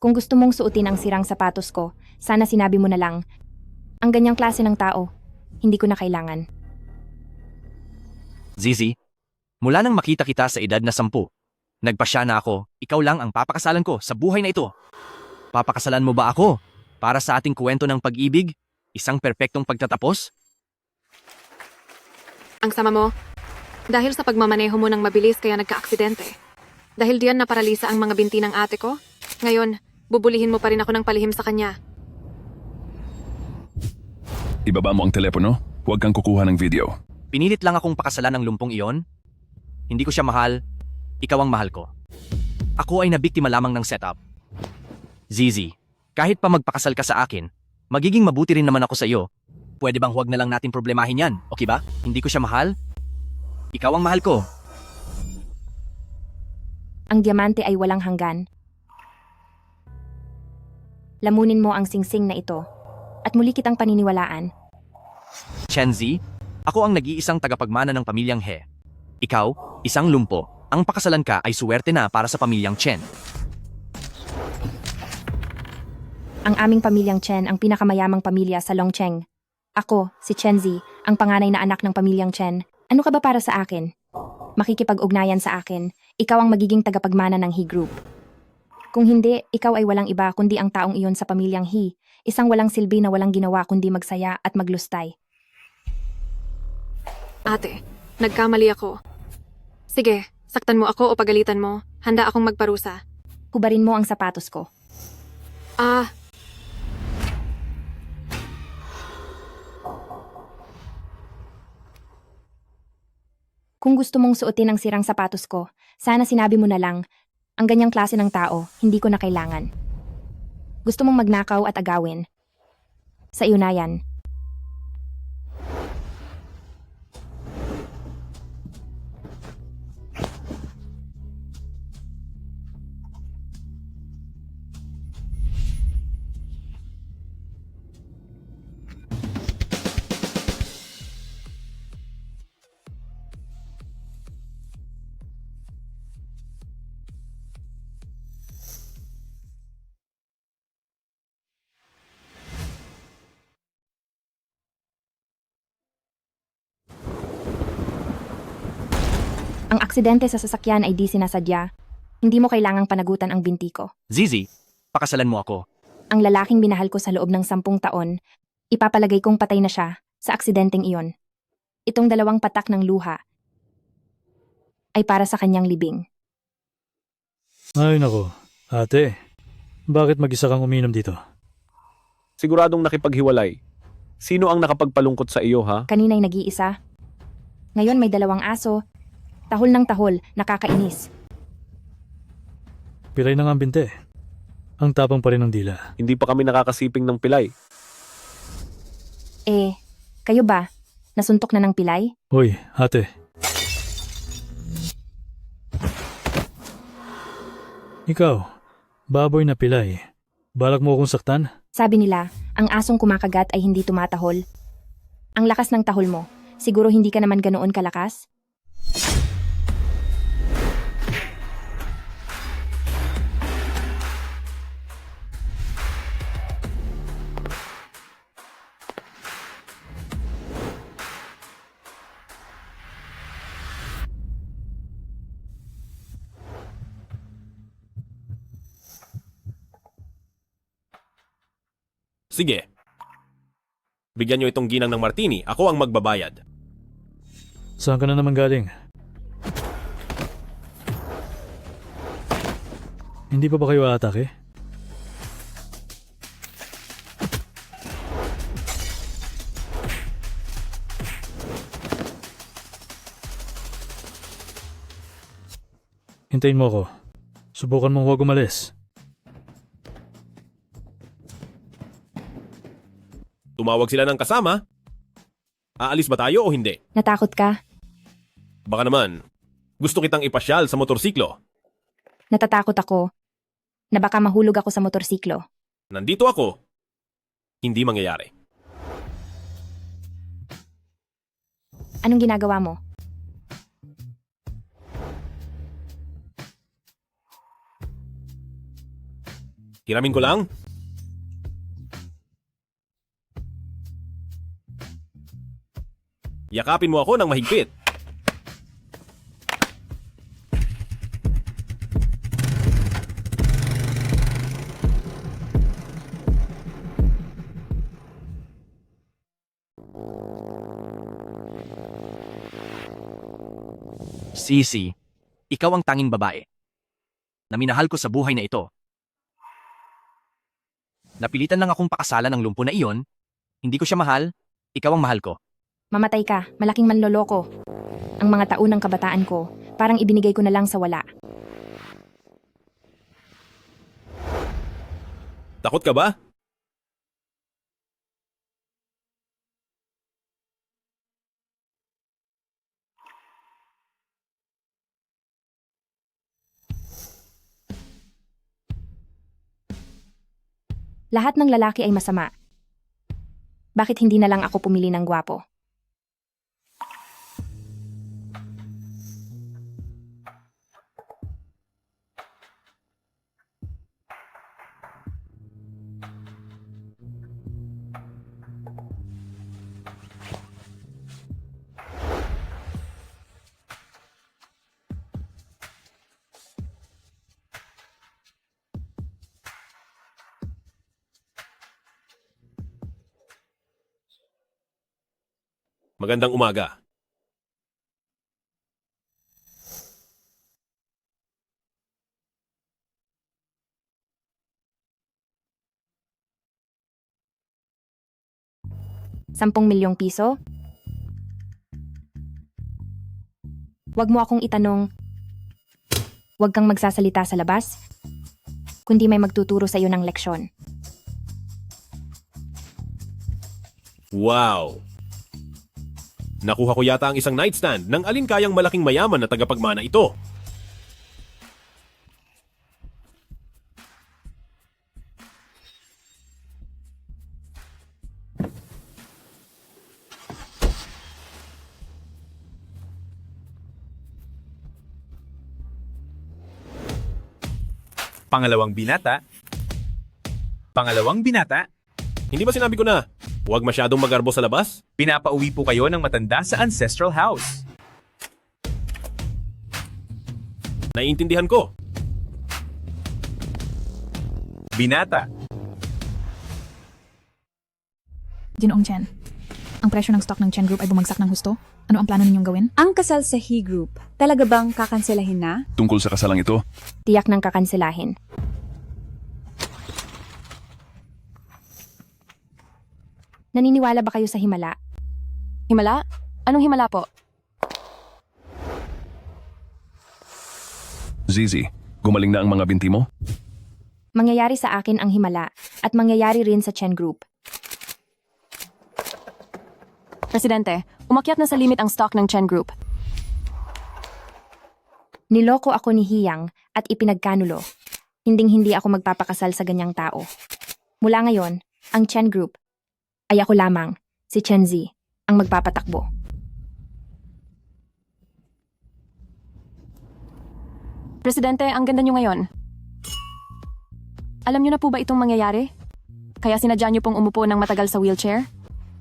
Kung gusto mong suotin ang sirang sapatos ko, sana sinabi mo na lang, ang ganyang klase ng tao, hindi ko na kailangan. Zizi, mula nang makita kita sa edad na 10, nagpasya na ako, ikaw lang ang papakasalan ko sa buhay na ito. Papakasalan mo ba ako? Para sa ating kwento ng pag-ibig? Isang perpektong pagtatapos? Ang sama mo. Dahil sa pagmamaneho mo ng mabilis kaya nagka-aksidente. Dahil diyan naparalisa ang mga binti ng ate ko. Ngayon, bubulihin mo pa rin ako ng palihim sa kanya. Ibaba mo ang telepono, huwag kang kukuha ng video. Pinilit lang akong pakasalan ng lumpong iyon? Hindi ko siya mahal, ikaw ang mahal ko. Ako ay nabiktima lamang ng setup. Zizi, kahit pa magpakasal ka sa akin, magiging mabuti rin naman ako sa iyo. Pwede bang huwag na lang natin problemahin yan, okay ba? Hindi ko siya mahal? Ikaw ang mahal ko. Ang diamante ay walang hanggan. Lamunin mo ang singsing na ito, at muli kitang paniniwalaan. Chenzi, ako ang nag-iisang tagapagmana ng pamilyang He. Ikaw, isang lumpo. Ang pakasalan ka ay suwerte na para sa pamilyang Chen. Ang aming pamilyang Chen ang pinakamayamang pamilya sa Longcheng. Ako, si Chenzi, ang panganay na anak ng pamilyang Chen. Ano ka ba para sa akin? Makikipag-ugnayan sa akin, ikaw ang magiging tagapagmana ng He Group. Kung hindi, ikaw ay walang iba kundi ang taong iyon sa pamilyang He, isang walang silbi na walang ginawa kundi magsaya at maglustay. Ate, nagkamali ako. Sige, saktan mo ako o pagalitan mo. Handa akong magparusa. Hubarin mo ang sapatos ko. Ah, Kung gusto mong suotin ang sirang sapatos ko, sana sinabi mo na lang, ang ganyang klase ng tao, hindi ko na kailangan. Gusto mong magnakaw at agawin. Sa iyo na yan. Ang aksidente sa sasakyan ay di sinasadya. Hindi mo kailangang panagutan ang binti ko. Zizi, pakasalan mo ako. Ang lalaking minahal ko sa loob ng 10 taon, ipapalagay kong patay na siya sa aksidenteng iyon. Itong 2 patak ng luha ay para sa kanyang libing. Ay nako, ate. Bakit mag-isa kang uminom dito? Siguradong nakipaghiwalay. Sino ang nakapagpalungkot sa iyo, ha? Kanina'y nag-iisa. Ngayon may 2 aso. Tahol ng tahol, nakakainis. Pilay na nga ang binte. Ang tapang pa rin ng dila. Hindi pa kami nakakasiping ng pilay. Kayo ba? Nasuntok na ng pilay? Hoy, ate. Ikaw, baboy na pilay. Balak mo akong saktan? Sabi nila, ang asong kumakagat ay hindi tumatahol. Ang lakas ng tahol mo, siguro hindi ka naman ganoon kalakas? Sige. Bigyan nyo itong ginang ng martini. Ako ang magbabayad. Saan ka na naman galing? Hindi pa ba kayo aatake? Hintayin mo ako. Subukan mong huwag umalis. Tumawag sila ng kasama. Aalis ba tayo o hindi? Natakot ka? Baka naman, gusto kitang ipasyal sa motorsiklo. Natatakot ako na baka mahulog ako sa motorsiklo. Nandito ako. Hindi mangyayari. Anong ginagawa mo? Hiramin ko lang. Yakapin mo ako ng mahigpit. Sisi, ikaw ang tanging babae na minahal ko sa buhay na ito. Napilitan lang akong pakasalan ng lumpo na iyon. Hindi ko siya mahal, ikaw ang mahal ko. Mamatay ka, malaking manloloko. Ang mga taon ng kabataan ko, parang ibinigay ko na lang sa wala. Takot ka ba? Lahat ng lalaki ay masama. Bakit hindi na lang ako pumili ng gwapo? Magandang umaga. ₱10,000,000? Huwag mo akong itanong. Huwag kang magsasalita sa labas, kundi may magtuturo sa iyo ng leksyon. Wow! Nakuha ko yata ang isang nightstand ng alin kayang malaking mayaman na tagapagmana ito. Pangalawang binata. Pangalawang binata, Hindi ba sinabi ko na, huwag masyadong magarbo sa labas? pinapauwi po kayo ng matanda sa ancestral house. Naiintindihan ko. Binata, Ginoong Chen, ang presyo ng stock ng Chen Group ay bumagsak ng husto. Ano ang plano ninyong gawin? Ang kasal sa He Group, talaga bang kakanselahin na? Tungkol sa kasalang ito, Tiyak ng kakanselahin. Naniniwala ba kayo sa himala? Himala? Anong himala po? Zizi, gumaling na ang mga binti mo? Mangyayari sa akin ang himala at mangyayari rin sa Chen Group. Presidente, umakyat na sa limit ang stock ng Chen Group. Niloko ako ni Hiyang at ipinagkanulo. Hinding-hindi ako magpapakasal sa ganyang tao. Mula ngayon, ang Chen Group ay ako lamang, si Chen Zi, ang magpapatakbo. Presidente, ang ganda nyo ngayon. Alam nyo na po ba itong mangyayari? Kaya sinadya nyo pong umupo ng matagal sa wheelchair?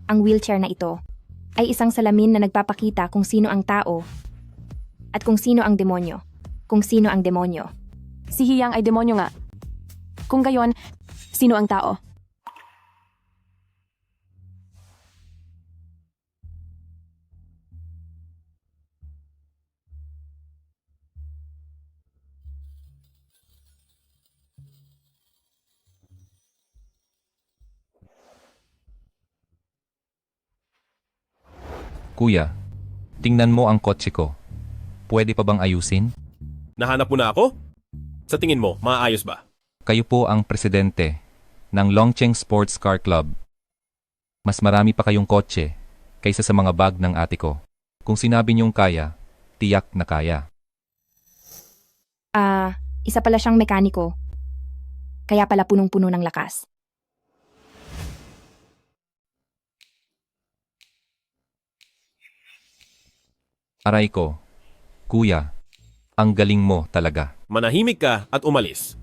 Ang wheelchair na ito ay isang salamin na nagpapakita kung sino ang tao at kung sino ang demonyo. Kung sino ang demonyo. Si Hiyang ay demonyo nga. Kung gayon, sino ang tao? Kuya, tingnan mo ang kotse ko. Pwede pa bang ayusin? Nahanap mo na ako? Sa tingin mo, maayos ba? Kayo po ang presidente ng Longcheng Sports Car Club. Mas marami pa kayong kotse kaysa sa mga bag ng ate ko. Kung sinabi niyong kaya, tiyak na kaya. Isa pala siyang mekaniko. Kaya pala punong-puno ng lakas. Aray ko, kuya, ang galing mo talaga. Manahimik ka at umalis.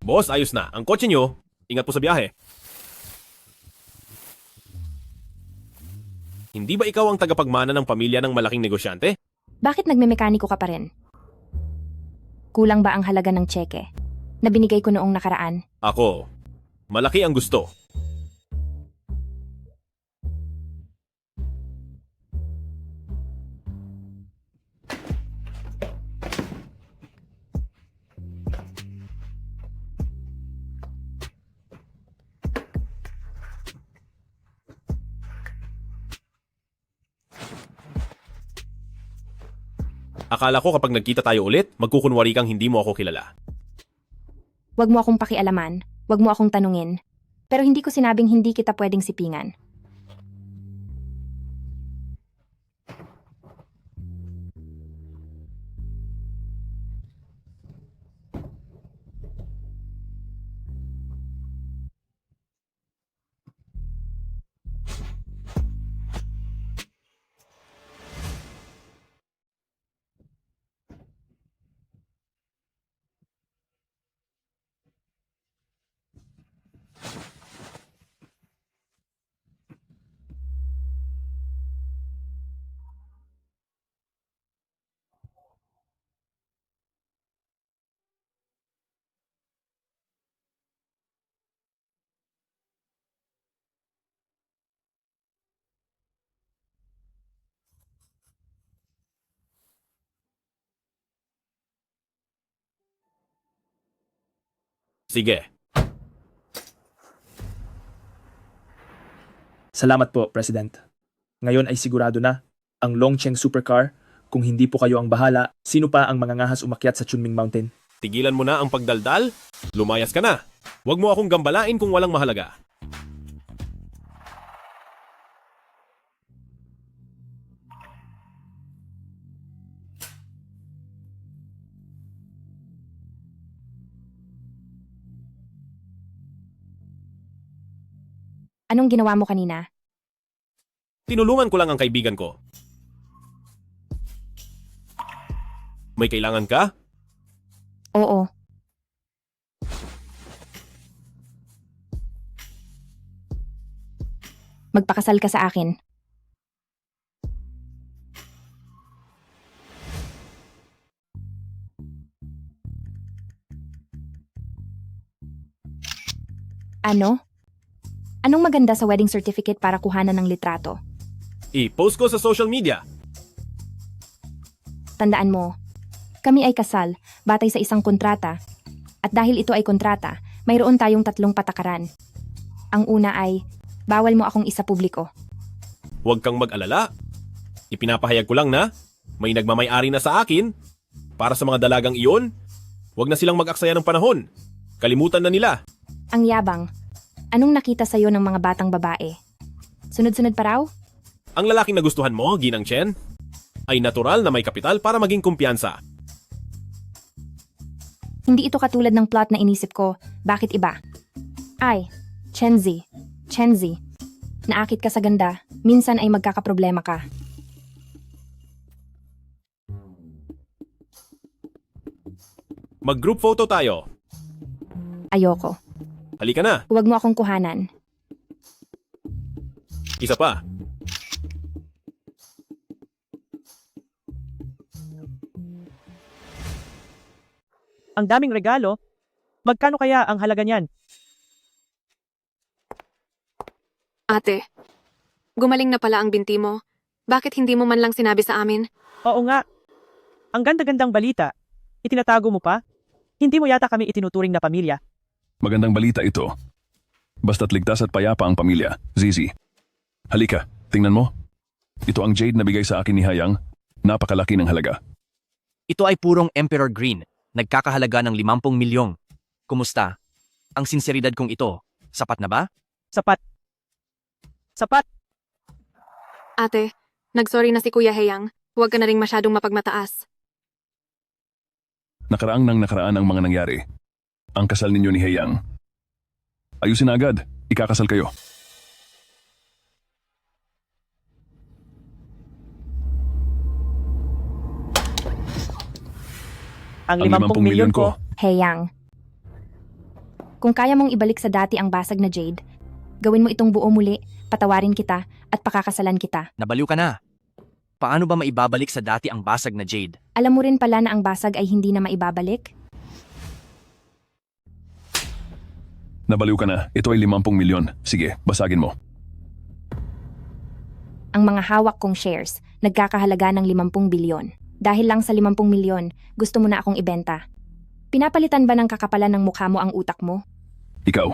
Boss, ayos na. Ang kotse nyo, ingat po sa biyahe. Hindi ba ikaw ang tagapagmana ng pamilya ng malaking negosyante? Bakit nagmemekaniko ka pa rin? Kulang ba ang halaga ng tseke na binigay ko noong nakaraan? Ako, malaki ang gusto. Akala ko kapag nagkita tayo ulit, magkukunwari kang hindi mo ako kilala. Huwag mo akong pakialaman, huwag mo akong tanungin. Pero hindi ko sinabing hindi kita pwedeng sipingan. Sige. Salamat po, President. Ngayon ay sigurado na ang Longcheng Supercar. Kung hindi po kayo ang bahala, sino pa ang mangangahas umakyat sa Chunming Mountain? Tigilan mo na ang pagdaldal, lumayas ka na. Huwag mo akong gambalain kung walang mahalaga. Anong ginawa mo kanina? Tinulungan ko lang ang kaibigan ko. May kailangan ka? Oo. Magpakasal ka sa akin. Ano? Anong maganda sa wedding certificate para kuhanan ng litrato? I-post ko sa social media. Tandaan mo, kami ay kasal, batay sa isang kontrata. At dahil ito ay kontrata, mayroon tayong 3 patakaran. Ang una ay, bawal mo akong isa publiko. Huwag kang mag-alala. Ipinapahayag ko lang na may nagmamay-ari na sa akin. Para sa mga dalagang iyon, huwag na silang mag-aksaya ng panahon. Kalimutan na nila. Ang yabang. Anong nakita sa'yo ng mga batang babae? Sunod-sunod pa raw? Ang lalaking nagustuhan mo, Ginang Chen, ay natural na may kapital para maging kumpiyansa. Hindi ito katulad ng plot na inisip ko. Bakit iba? Ay, Chenzi. Naakit ka sa ganda. Minsan ay magkakaproblema ka. Mag-group photo tayo. Ayoko. Halika na. Huwag mo akong kuhanan. Isa pa. Ang daming regalo. Magkano kaya ang halaga niyan? Ate, gumaling na pala ang binti mo. Bakit hindi mo man lang sinabi sa amin? Oo nga. Ang ganda-gandang balita. Itinatago mo pa? Hindi mo yata kami itinuturing na pamilya. Magandang balita ito. Basta't ligtas at payapa ang pamilya, Zizi. Halika, tingnan mo. Ito ang jade na bigay sa akin ni Hayang. Napakalaki ng halaga. Ito ay purong Emperor Green, nagkakahalaga ng 50 milyong. Kumusta? Ang sinseridad kong ito, sapat na ba? Sapat. Ate, nagsorry na si Kuya Heyang. Huwag ka na ring masyadong mapagmataas. Nakaraan ang mga nangyari. Ang kasal ninyo ni Hayang. Ayusin na agad, ikakasal kayo. Ang 50 milyon ko. Heyang. Kung kaya mong ibalik sa dati ang basag na Jade, gawin mo itong buo muli, patawarin kita, at pakakasalan kita. Nabaliw ka na. Paano ba maibabalik sa dati ang basag na Jade? Alam mo rin pala na ang basag ay hindi na maibabalik? Nabaliw ka na. Ito ay 50 milyon. Sige, basagin mo. Ang mga hawak kong shares, nagkakahalaga ng 50 bilyon. Dahil lang sa 50 milyon, gusto mo na akong ibenta. Pinapalitan ba ng kakapalan ng mukha mo ang utak mo? Ikaw.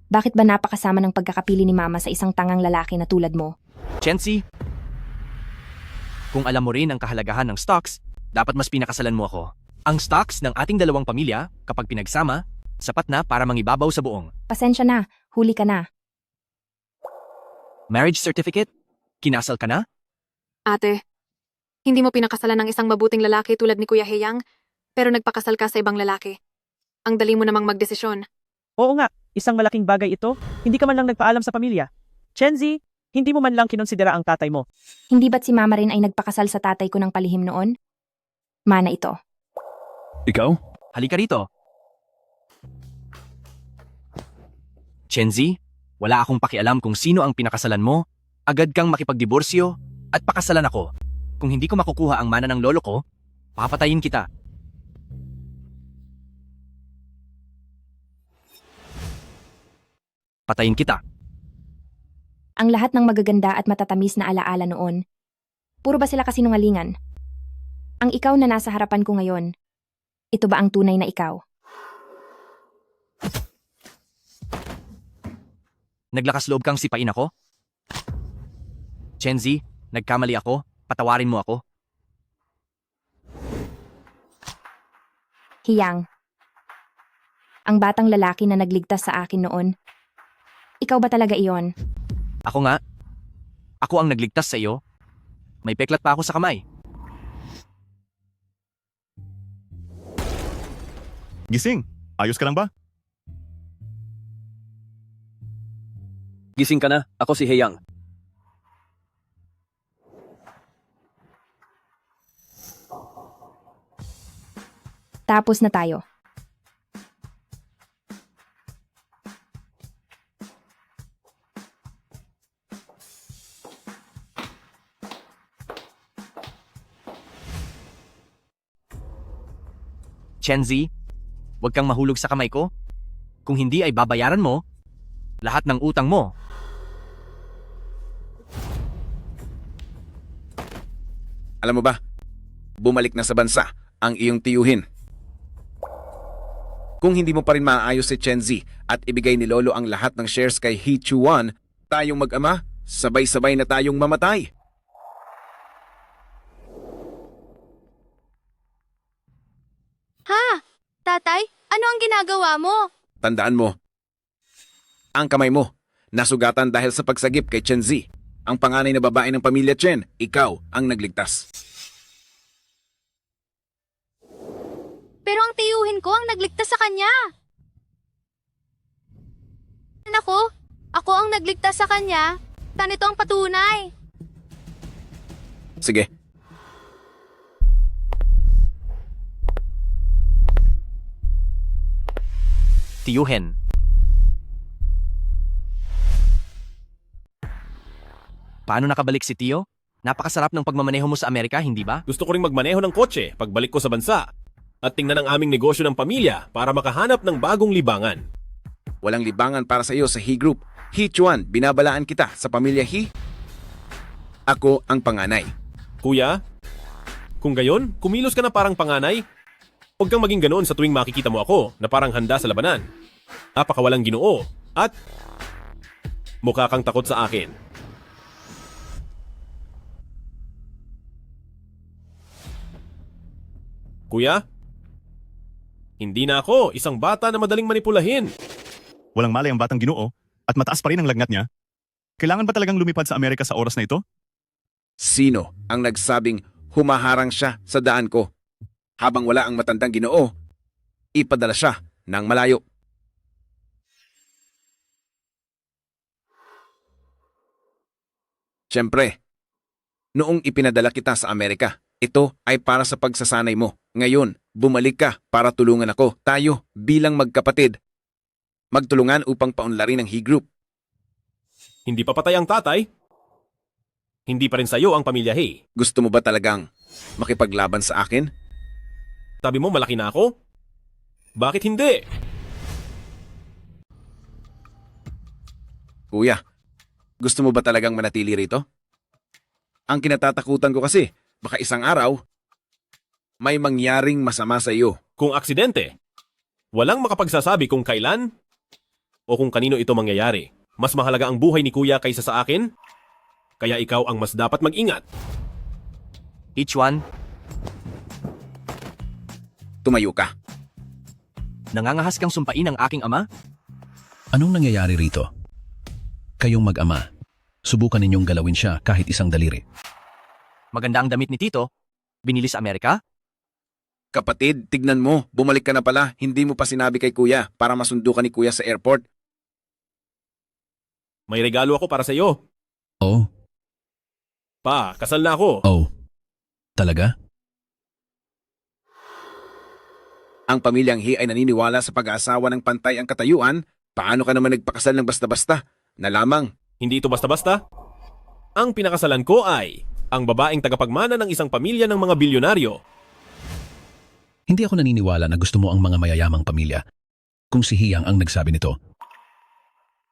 Bakit ba napakasama ng pagkakapili ni Mama sa isang tangang lalaki na tulad mo? Chenzi, kung alam mo rin ang kahalagahan ng stocks, dapat mas pinakasalan mo ako. Ang stocks ng ating dalawang pamilya, kapag pinagsama, sapat na para mangibabaw sa buong. Pasensya na, huli ka na. Marriage certificate? Kinasal ka na? Ate, hindi mo pinakasalan ng isang mabuting lalaki tulad ni Kuya Heyang, pero nagpakasal ka sa ibang lalaki. Ang dali mo namang magdesisyon. Oo nga, isang malaking bagay ito. Hindi ka man lang nagpaalam sa pamilya. Chenzi, hindi mo man lang kinonsidera ang tatay mo. Hindi ba't si Mama rin ay nagpakasal sa tatay ko ng palihim noon? Mana ito. Ikaw? Halika rito. Chenzi, wala akong pakialam kung sino ang pinakasalan mo. Agad kang makipagdiborsyo at pakasalan ako. Kung hindi ko makukuha ang mana ng lolo ko, papatayin kita. Patayin kita. Ang lahat ng magaganda at matatamis na alaala noon. Puro ba sila kasinungalingan? Ang ikaw na nasa harapan ko ngayon, ito ba ang tunay na ikaw? Naglakas loob kang sipain ako? Chenzi, nagkamali ako. Patawarin mo ako. Hiyang. Ang batang lalaki na nagligtas sa akin noon. Ikaw ba talaga iyon? Ako nga. Ako ang nagligtas sa iyo. May peklat pa ako sa kamay. Gising, ayos ka lang ba? Gising ka na, ako si Heyang. Tapos na tayo. Chenzi, huwag kang mahulog sa kamay ko. Kung hindi ay babayaran mo lahat ng utang mo. Alam mo ba, bumalik na sa bansa ang iyong tiyuhin. Kung hindi mo pa rin maayos si Chenzi at ibigay ni Lolo ang lahat ng shares kay He Chuan, tayong mag-ama, sabay-sabay na tayong mamatay. Ha? Tatay, ano ang ginagawa mo? Tandaan mo, ang kamay mo, nasugatan dahil sa pagsagip kay Chenzi. Ang panganay na babae ng pamilya Chen, ikaw ang nagligtas. Pero ang tiyuhin ko ang nagligtas sa kanya. Ako ang nagligtas sa kanya. Ganito ang patunay. Sige. Tiyuhin. Paano nakabalik si Tio? Napakasarap ng pagmamaneho mo sa Amerika, hindi ba? Gusto ko ring magmaneho ng kotse pagbalik ko sa bansa at tingnan ang aming negosyo ng pamilya para makahanap ng bagong libangan. Walang libangan para sa iyo sa He Group. He Chuan, binabalaan kita sa pamilya He. Ako ang panganay. Kuya, kung gayon, kumilos ka na parang panganay. Huwag kang maging ganoon sa tuwing makikita mo ako na parang handa sa labanan. Napakawalang ginoo at mukha kang takot sa akin. Kuya, hindi na ako isang bata na madaling manipulahin. Walang malay ang batang Ginoo at mataas pa rin ang lagnat niya. Kailangan ba talagang lumipad sa Amerika sa oras na ito? Sino ang nagsabing humaharang siya sa daan ko? Habang wala ang matandang Ginoo, ipadala siya ng malayo. Siyempre, noong ipinadala kita sa Amerika, ito ay para sa pagsasanay mo. Ngayon, bumalik ka para tulungan ako. Tayo, bilang magkapatid, Magtulungan upang paunlarin ang He Group. Hindi pa patay ang tatay. Hindi pa rin sa'yo ang pamilya He. Gusto mo ba talagang makipaglaban sa akin? Sabi mo malaki na ako? Bakit hindi? Kuya, gusto mo ba talagang manatili rito? Ang kinatatakutan ko kasi, baka isang araw, may mangyaring masama sa iyo. Kung aksidente, walang makapagsasabi kung kailan o kung kanino ito mangyayari. Mas mahalaga ang buhay ni Kuya kaysa sa akin, kaya ikaw ang mas dapat mag-ingat. Each one, Tumayo ka. nangangahas kang sumpain ang aking ama? Anong nangyayari rito? Kayong mag-ama, subukan ninyong galawin siya kahit isang daliri. Maganda ang damit ni Tito. Binili sa Amerika? Kapatid, tignan mo, bumalik ka na pala. Hindi mo pa sinabi kay Kuya para masundo ka ni Kuya sa airport. May regalo ako para sa iyo. Oh, Pa, kasal na ako. oh. Talaga? Ang pamilyang He ay naniniwala sa pag-aasawa ng pantay ang katayuan. Paano ka naman nagpakasal ng basta-basta? Na lamang. Hindi ito basta-basta. Ang pinakasalan ko ay ang babaeng tagapagmana ng isang pamilya ng mga bilyonaryo. Hindi ako naniniwala na gusto mo ang mga mayayamang pamilya. Kung si Hiyang ang nagsabi nito,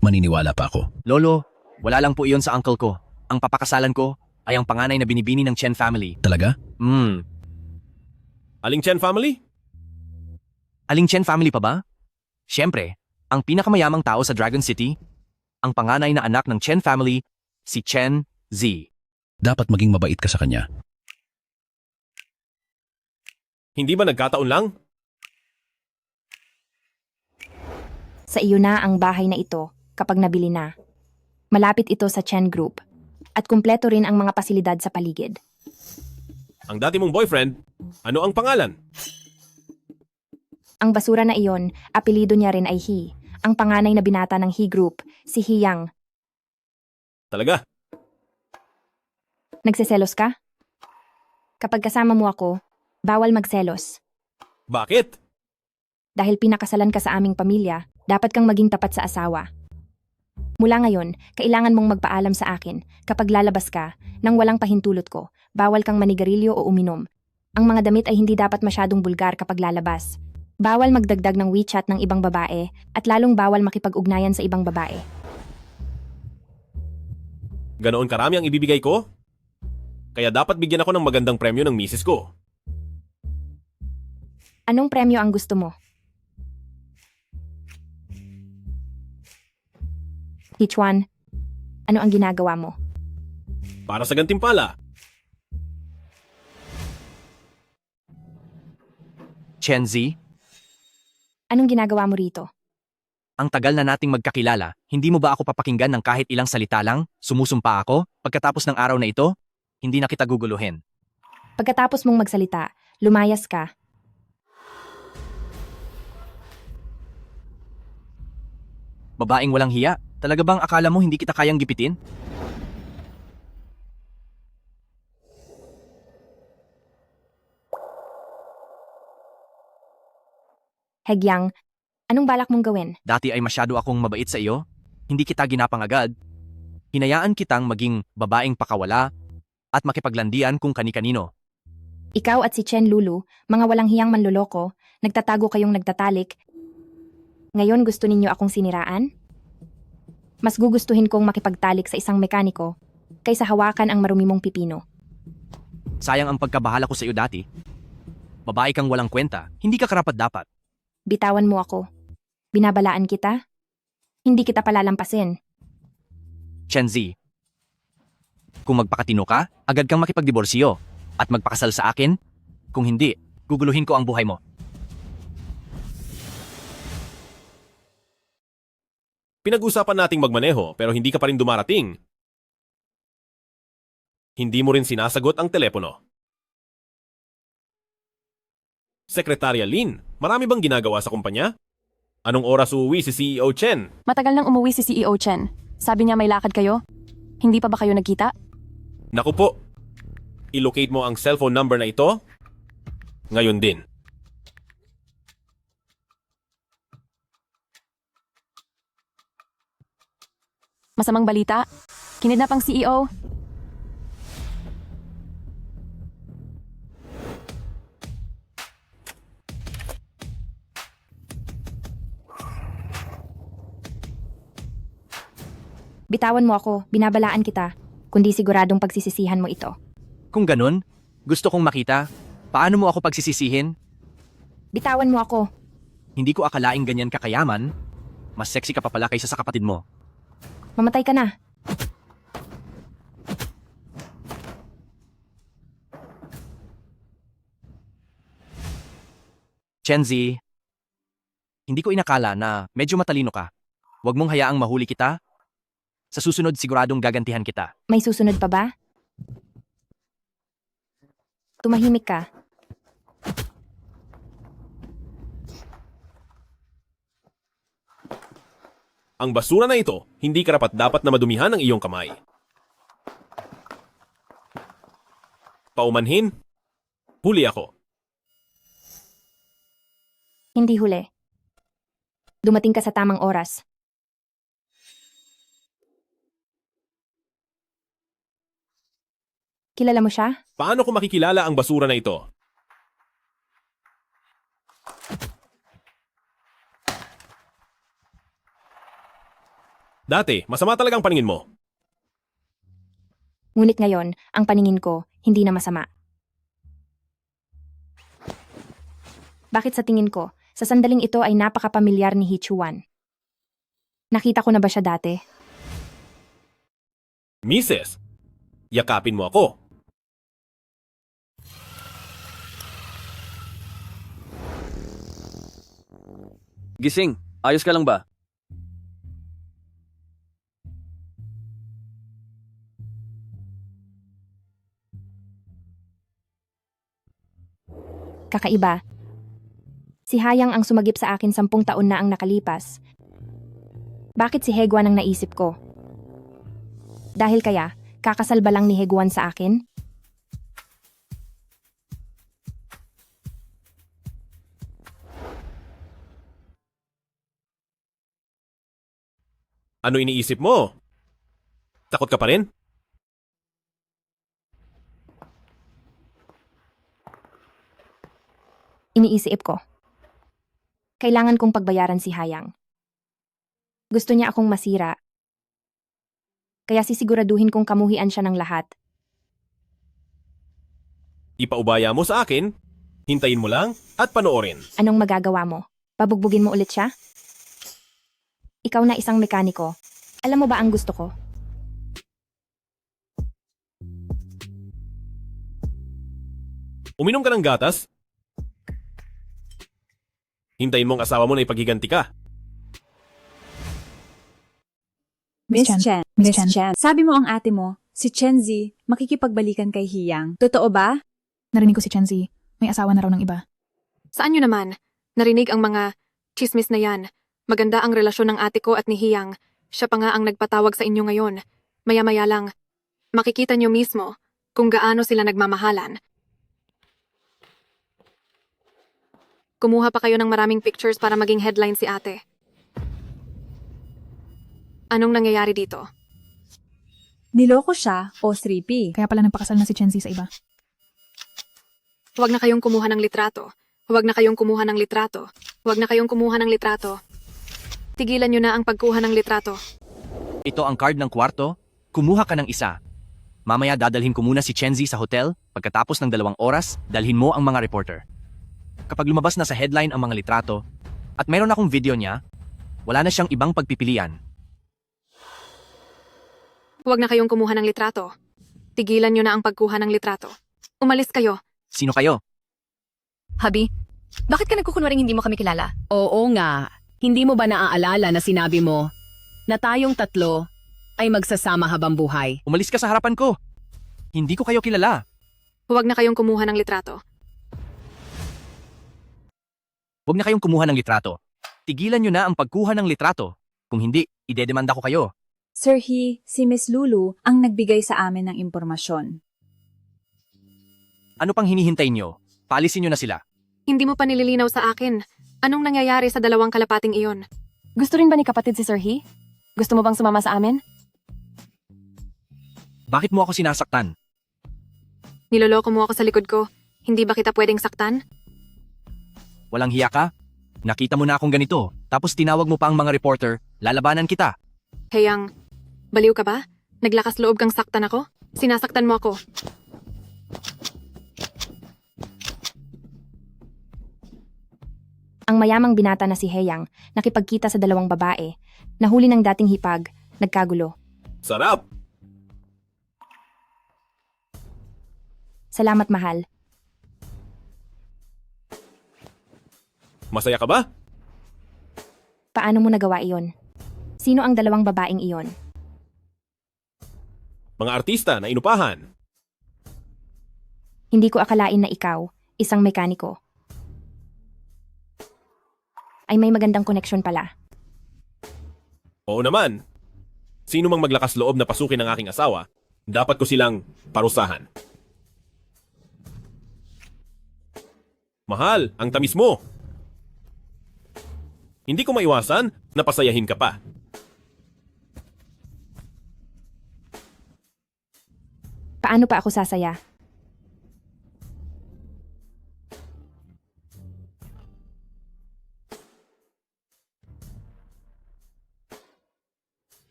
maniniwala pa ako. Lolo, wala lang po iyon sa uncle ko. Ang papakasalan ko ay ang panganay na binibini ng Chen family. Talaga? Aling Chen family? Aling Chen family pa ba? Siyempre, ang pinakamayamang tao sa Dragon City, ang panganay na anak ng Chen family, si Chen Zi. Dapat maging mabait ka sa kanya. Hindi ba nagkataon lang? Sa iyo na ang bahay na ito kapag nabili na. Malapit ito sa Chen Group at kumpleto rin ang mga pasilidad sa paligid. Ang dati mong boyfriend, ano ang pangalan? Ang basura na iyon, apelido niya rin ay He. Ang panganay na binata ng He Group, si Hiyang. Talaga? Nagseselos ka? Kapag kasama mo ako, bawal magselos. Bakit? Dahil pinakasalan ka sa aming pamilya, dapat kang maging tapat sa asawa. Mula ngayon, kailangan mong magpaalam sa akin kapag lalabas ka nang walang pahintulot ko. Bawal kang manigarilyo o uminom. Ang mga damit ay hindi dapat masyadong bulgar kapag lalabas. Bawal magdagdag ng WeChat ng ibang babae at lalong bawal makipag-ugnayan sa ibang babae. Ganoon karami ang ibibigay ko? Kaya dapat bigyan ako ng magandang premyo ng misis ko. Anong premyo ang gusto mo? Hichuan, ano ang ginagawa mo? Para sa gantimpala. Chen Zi, Anong ginagawa mo rito? ang tagal na nating magkakilala, hindi mo ba ako papakinggan ng kahit ilang salita lang? Sumusumpa ako? Pagkatapos ng araw na ito, hindi na kita guguluhin. Pagkatapos mong magsalita, lumayas ka. Babaeng walang hiya, talaga bang akala mo hindi kita kayang gipitin? Hegyang, anong balak mong gawin? Dati ay masyado akong mabait sa iyo, hindi kita ginapang agad. Hinayaan kitang maging babaeng pakawala at makipaglandian kung kani-kanino. Ikaw at si Chen Lulu, mga walang hiyang manloloko, nagtatago kayong nagtatalik. Ngayon gusto ninyo akong siniraan? Mas gugustuhin kong makipagtalik sa isang mekaniko kaysa hawakan ang marumi mong pipino. Sayang ang pagkabahala ko sa iyo dati. Babae kang walang kwenta, hindi ka karapat-dapat. Bitawan mo ako. Binabalaan kita? Hindi kita palalampasin. Chen Zi, kung magpakatino ka, agad kang makipagdiborsyo at magpakasal sa akin. Kung hindi, guguluhin ko ang buhay mo. Pinag-usapan nating magmaneho pero hindi ka pa rin dumarating. Hindi mo rin sinasagot ang telepono. Sekretarya Lin, marami bang ginagawa sa kumpanya? Anong oras uuwi si CEO Chen? Matagal nang umuwi si CEO Chen. Sabi niya may lakad kayo. Hindi pa ba kayo nagkita? Naku po, i-locate mo ang cellphone number na ito ngayon din. Masamang balita? Kinidnap ang CEO? Bitawan mo ako, binabalaan kita. Kundi siguradong pagsisisihan mo ito. Kung ganun, gusto kong makita. Paano mo ako pagsisisihin? Bitawan mo ako. Hindi ko akalaing ganyan kakayaman. Mas sexy ka pa pala kaysa sa kapatid mo. Mamatay ka na. Chenzi, hindi ko inakala na medyo matalino ka. Huwag mong hayaang mahuli kita. Sa susunod siguradong gagantihan kita. May susunod pa ba? Tumahimik ka. Ang basura na ito, hindi karapat-dapat na madumihan ang iyong kamay. Paumanhin, huli ako. Hindi huli. Dumating ka sa tamang oras. Kilala mo siya? Paano ko makikilala ang basura na ito? Dati, masama talagang paningin mo. Ngunit ngayon, ang paningin ko, hindi na masama. Bakit sa tingin ko, sa sandaling ito ay napakapamilyar ni Hichuan? Nakita ko na ba siya dati? Mises, yakapin mo ako. Gising, ayos ka lang ba? Kakaiba. Si Hayang ang sumagip sa akin 10 taon na ang nakalipas. Bakit si Heguan ang naisip ko? Dahil kaya, kakasal ba lang ni Heguan sa akin? Ano iniisip mo? Takot ka pa rin? Iniisip ko. Kailangan kong pagbayaran si Hayang. Gusto niya akong masira. Kaya sisiguraduhin kong kamuhian siya ng lahat. Ipaubaya mo sa akin, hintayin mo lang at panoorin. Anong magagawa mo? Pabugbugin mo ulit siya? Ikaw na isang mekaniko. Alam mo ba ang gusto ko? Uminom ka ng gatas? Hintayin mong asawa mo na ipaghiganti ka. Miss Chen, sabi mo ang ate mo, si Chenzi, makikipagbalikan kay Hiyang. Totoo ba? Narinig ko si Chenzi. May asawa na raw ng iba. Saan nyo naman? Narinig ang mga chismis na yan. Maganda ang relasyon ng ate ko at ni Hiyang. Siya pa nga ang nagpatawag sa inyo ngayon. Maya-maya lang. Makikita nyo mismo kung gaano sila nagmamahalan. Kumuha pa kayo ng maraming pictures para maging headline si ate. Anong nangyayari dito? Niloko siya o 3P. Kaya pala nagpakasal na si Chenzi sa iba. Huwag na kayong kumuha ng litrato. Huwag na kayong kumuha ng litrato. Huwag na kayong kumuha ng litrato. Tigilan nyo na ang pagkuha ng litrato. Ito ang card ng kwarto. Kumuha ka ng isa. Mamaya dadalhin ko muna si Chenzi sa hotel. Pagkatapos ng 2 oras, dalhin mo ang mga reporter. Kapag lumabas na sa headline ang mga litrato, at mayroon akong video niya, wala na siyang ibang pagpipilian. Huwag na kayong kumuha ng litrato. Tigilan nyo na ang pagkuha ng litrato. Umalis kayo. Sino kayo? Habi, bakit ka nagkukunwaring hindi mo kami kilala? Oo nga. Hindi mo ba naaalala na sinabi mo na tayong tatlo ay magsasama habang buhay? Umalis ka sa harapan ko. Hindi ko kayo kilala. Huwag na kayong kumuha ng litrato. Huwag na kayong kumuha ng litrato. Tigilan nyo na ang pagkuha ng litrato. Kung hindi, idedemanda ko kayo. Sir He, si Miss Lulu ang nagbigay sa amin ng impormasyon. Ano pang hinihintay nyo? Paalisin nyo na sila. Hindi mo pa nililinaw sa akin. Anong nangyayari sa 2 kalapating iyon? Gusto rin ba ni kapatid si Sir He? Gusto mo bang sumama sa amin? Bakit mo ako sinasaktan? Niloloko mo ako sa likod ko. Hindi ba kita pwedeng saktan? Walang hiya ka? Nakita mo na akong ganito, tapos tinawag mo pa ang mga reporter, lalabanan kita. Heyang, baliw ka ba? Naglakas loob kang saktan ako? Sinasaktan mo ako. Ang mayamang binata na si Heyang nakipagkita sa dalawang babae, nahuli ng dating hipag, nagkagulo. Sarap! Salamat mahal. Masaya ka ba? Paano mo nagawa iyon? Sino ang dalawang babaeng iyon? Mga artista na inupahan. Hindi ko akalain na ikaw, isang mekaniko, ay may magandang koneksyon pala. Oo naman. Sino mang maglakas loob na pasukin ng aking asawa, dapat ko silang parusahan. Mahal, ang tamis mo. Hindi ko maiwasan na pasayahin ka pa. Paano pa ako sasaya?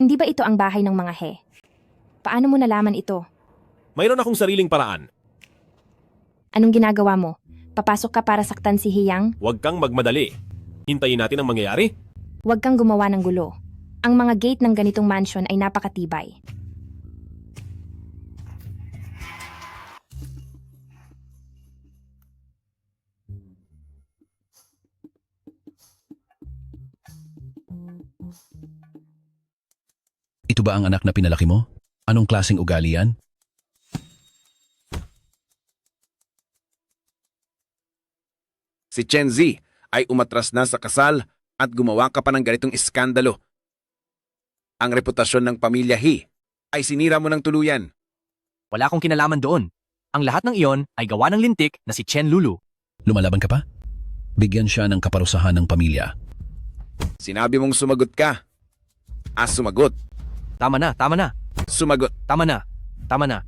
Hindi ba ito ang bahay ng mga he? Paano mo nalaman ito? Mayroon akong sariling paraan. Anong ginagawa mo? Papasok ka para saktan si Hiyang? Huwag kang magmadali. Hintayin natin ang mangyayari. Huwag kang gumawa ng gulo. Ang mga gate ng ganitong mansion ay napakatibay. Ito ba ang anak na pinalaki mo? Anong klaseng ugali yan? Si Chen Zi ay umatras na sa kasal at gumawa ka pa ng ganitong iskandalo. Ang reputasyon ng pamilya He ay sinira mo ng tuluyan. Wala akong kinalaman doon. Ang lahat ng iyon ay gawa ng lintik na si Chen Lulu. Lumalaban ka pa? Bigyan siya ng kaparusahan ng pamilya. Sinabi mong sumagot ka. Sumagot. Tama na, tama na. Sumagot. Tama na, tama na.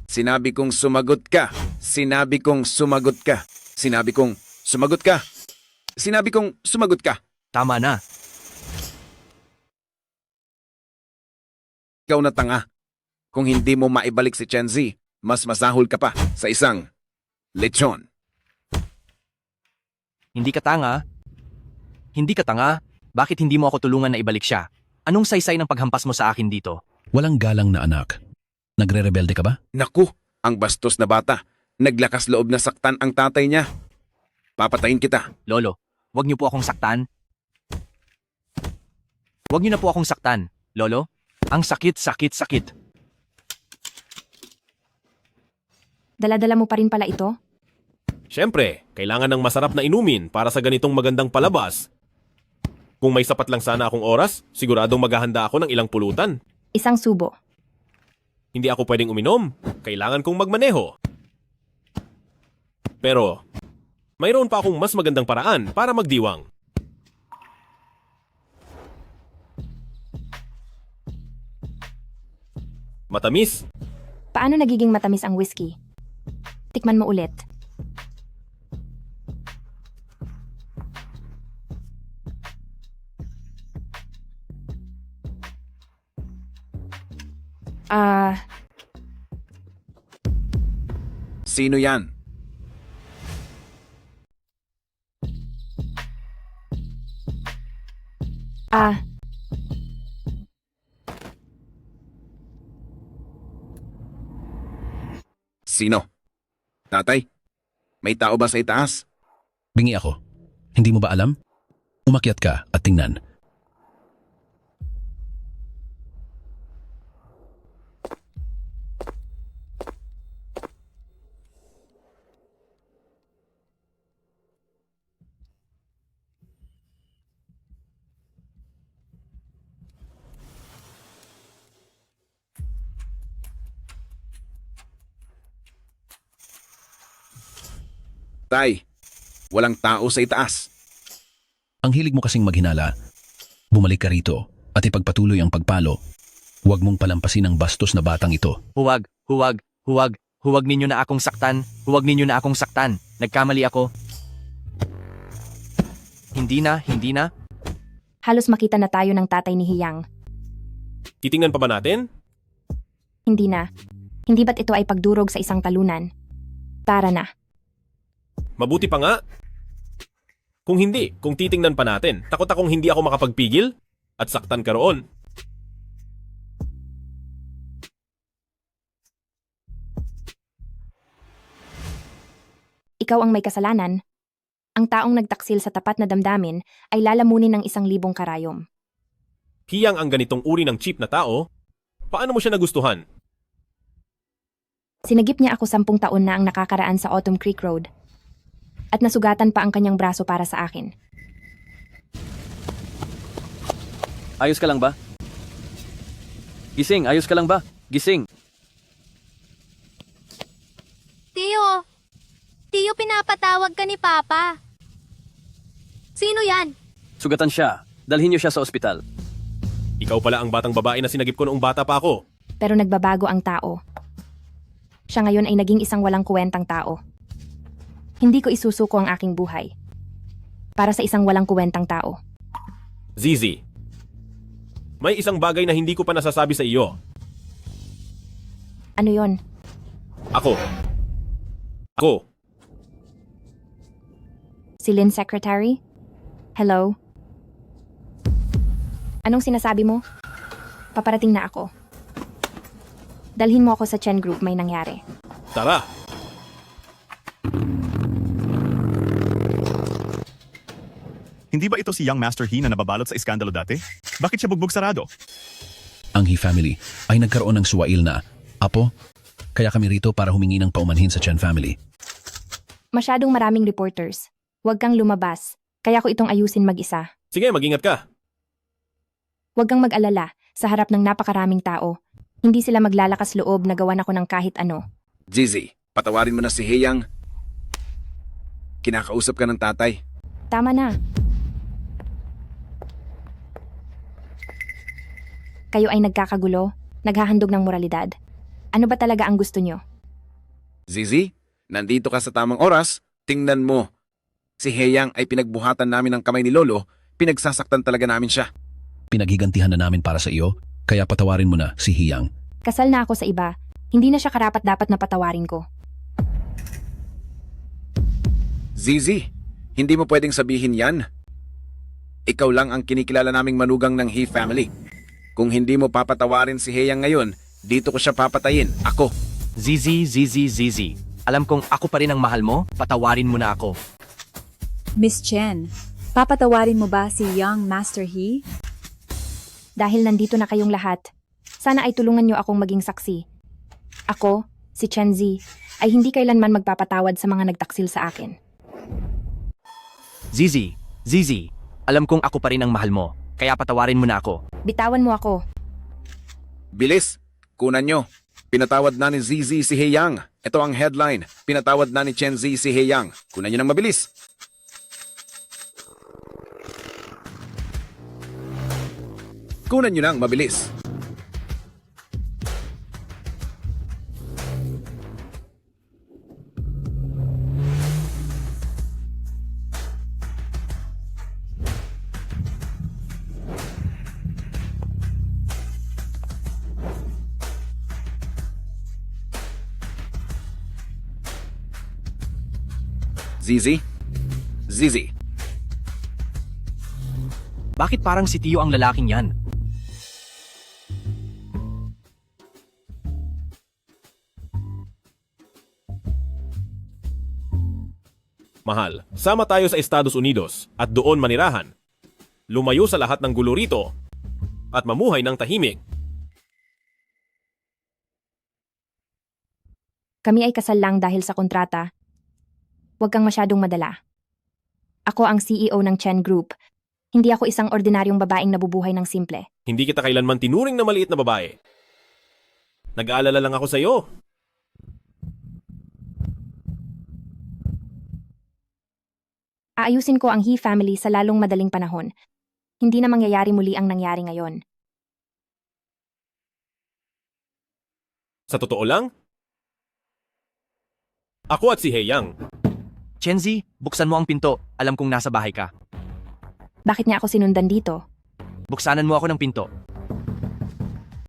Sinabi kong sumagot ka. Sinabi kong sumagot ka. Sinabi kong sumagot ka. Sinabi kong sumagot ka. Tama na. Ikaw na tanga. Kung hindi mo maibalik si Chen Zi, mas masahol ka pa sa isang lechon. Hindi ka tanga. Hindi ka tanga. Bakit hindi mo ako tulungan na ibalik siya? Anong saysay ng paghampas mo sa akin dito? Walang galang na anak. Nagre-rebelde ka ba? Naku, ang bastos na bata. Naglakas loob na saktan ang tatay niya. Papatayin kita. Lolo, wag niyo po akong saktan. Wag niyo na po akong saktan, Lolo. Ang sakit, sakit, sakit. Dala-dala mo pa rin pala ito? Siyempre, kailangan ng masarap na inumin para sa ganitong magandang palabas. Kung may sapat lang sana akong oras, siguradong maghahanda ako ng ilang pulutan. Isang subo. Hindi ako pwedeng uminom. Kailangan kong magmaneho. Pero, mayroon pa akong mas magandang paraan para magdiwang. Matamis. Paano nagiging matamis ang whiskey? Tikman mo ulit. Sino yan? Sino? Tatay? May tao ba sa itaas? Bingi ako. Hindi mo ba alam? Umakyat ka at tingnan. Tay, walang tao sa itaas. Ang hilig mo kasing maghinala. Bumalik ka rito at ipagpatuloy ang pagpalo. Huwag mong palampasin ang bastos na batang ito. Huwag, huwag, huwag, huwag ninyo na akong saktan. Huwag ninyo na akong saktan. Nagkamali ako. Hindi na. Halos makita na tayo ng tatay ni Hiyang. Titingnan pa ba natin? Hindi na. Hindi ba't ito ay pagdurog sa isang talunan? Tara na. Mabuti pa nga. Kung titingnan pa natin, takot akong hindi ako makapagpigil at saktan ka roon. Ikaw ang may kasalanan. Ang taong nagtaksil sa tapat na damdamin ay lalamunin ng 1,000 karayom. Hiyang ang ganitong uri ng cheap na tao, paano mo siya nagustuhan? Sinagip niya ako 10 taon na ang nakakaraan sa Autumn Creek Road. At nasugatan pa ang kanyang braso para sa akin. Ayos ka lang ba? Gising, ayos ka lang ba? Gising. Tio! Tio, pinapatawag ka ni Papa. Sino yan? Sugatan siya. Dalhin niyo siya sa ospital. Ikaw pala ang batang babae na sinagip ko noong bata pa ako. Pero nagbabago ang tao. Siya ngayon ay naging isang walang kuwentang tao. Hindi ko isusuko ang aking buhay para sa isang walang kuwentang tao. Zizi, may isang bagay na hindi ko pa nasasabi sa iyo. Ano yon? Ako. Si Lynn Secretary? Hello? Anong sinasabi mo? Paparating na ako. Dalhin mo ako sa Chen Group, may nangyari. Tara. Hindi ba ito si Young Master He na nababalot sa iskandalo dati? Bakit siya bugbog sarado? Ang He family ay nagkaroon ng suwail na apo, kaya kami rito para humingi ng paumanhin sa Chen family. Masyadong maraming reporters. Huwag kang lumabas. Kaya ko itong ayusin mag-isa. Sige, mag-ingat ka. Huwag kang mag-alala. Sa harap ng napakaraming tao, hindi sila maglalakas loob na gawan ako ng kahit ano. Zizi, patawarin mo na si Heyang. Kinakausap ka ng tatay. Tama na. Kayo ay nagkakagulo, naghahandog ng moralidad. Ano ba talaga ang gusto nyo? Zizi, nandito ka sa tamang oras. Tingnan mo. Si Heyang ay pinagbuhatan namin ng kamay ni Lolo. Pinagsasaktan talaga namin siya. Pinaghigantihan na namin para sa iyo, kaya patawarin mo na si Hiyang. Kasal na ako sa iba. Hindi na siya karapat-dapat na patawarin ko. Zizi, hindi mo pwedeng sabihin yan. Ikaw lang ang kinikilala naming manugang ng He family. Kung hindi mo papatawarin si Heyang ngayon, dito ko siya papatayin. Ako. Zizi. Alam kong ako pa rin ang mahal mo, patawarin mo na ako. Miss Chen, papatawarin mo ba si Young Master He? Dahil nandito na kayong lahat, sana ay tulungan niyo akong maging saksi. Ako, si Chen Zi, ay hindi kailanman magpapatawad sa mga nagtaksil sa akin. Zizi, alam kong ako pa rin ang mahal mo, kaya patawarin mo na ako. Bitawan mo ako. Bilis, kunan nyo. Pinatawad na ni Zizi si Heyang. Ito ang headline. Pinatawad na ni Chen Zi si Heyang. Kunan nyo ng mabilis. Kunan nyo ng mabilis. Zizi. Bakit parang si Tio ang lalaking yan? Mahal, sama tayo sa Estados Unidos at doon manirahan. Lumayo sa lahat ng gulo rito at mamuhay ng tahimik. Kami ay kasal lang dahil sa kontrata. Huwag kang masyadong madala. Ako ang CEO ng Chen Group. Hindi ako isang ordinaryong babaeng nabubuhay ng simple. Hindi kita kailanman tinuring na maliit na babae. Nag-aalala lang ako sa iyo. Aayusin ko ang He family sa lalong madaling panahon. Hindi na mangyayari muli ang nangyari ngayon. Sa totoo lang? Ako at si Heyang. Chenzi, buksan mo ang pinto. Alam kong nasa bahay ka. Bakit niya ako sinundan dito? Buksanan mo ako ng pinto.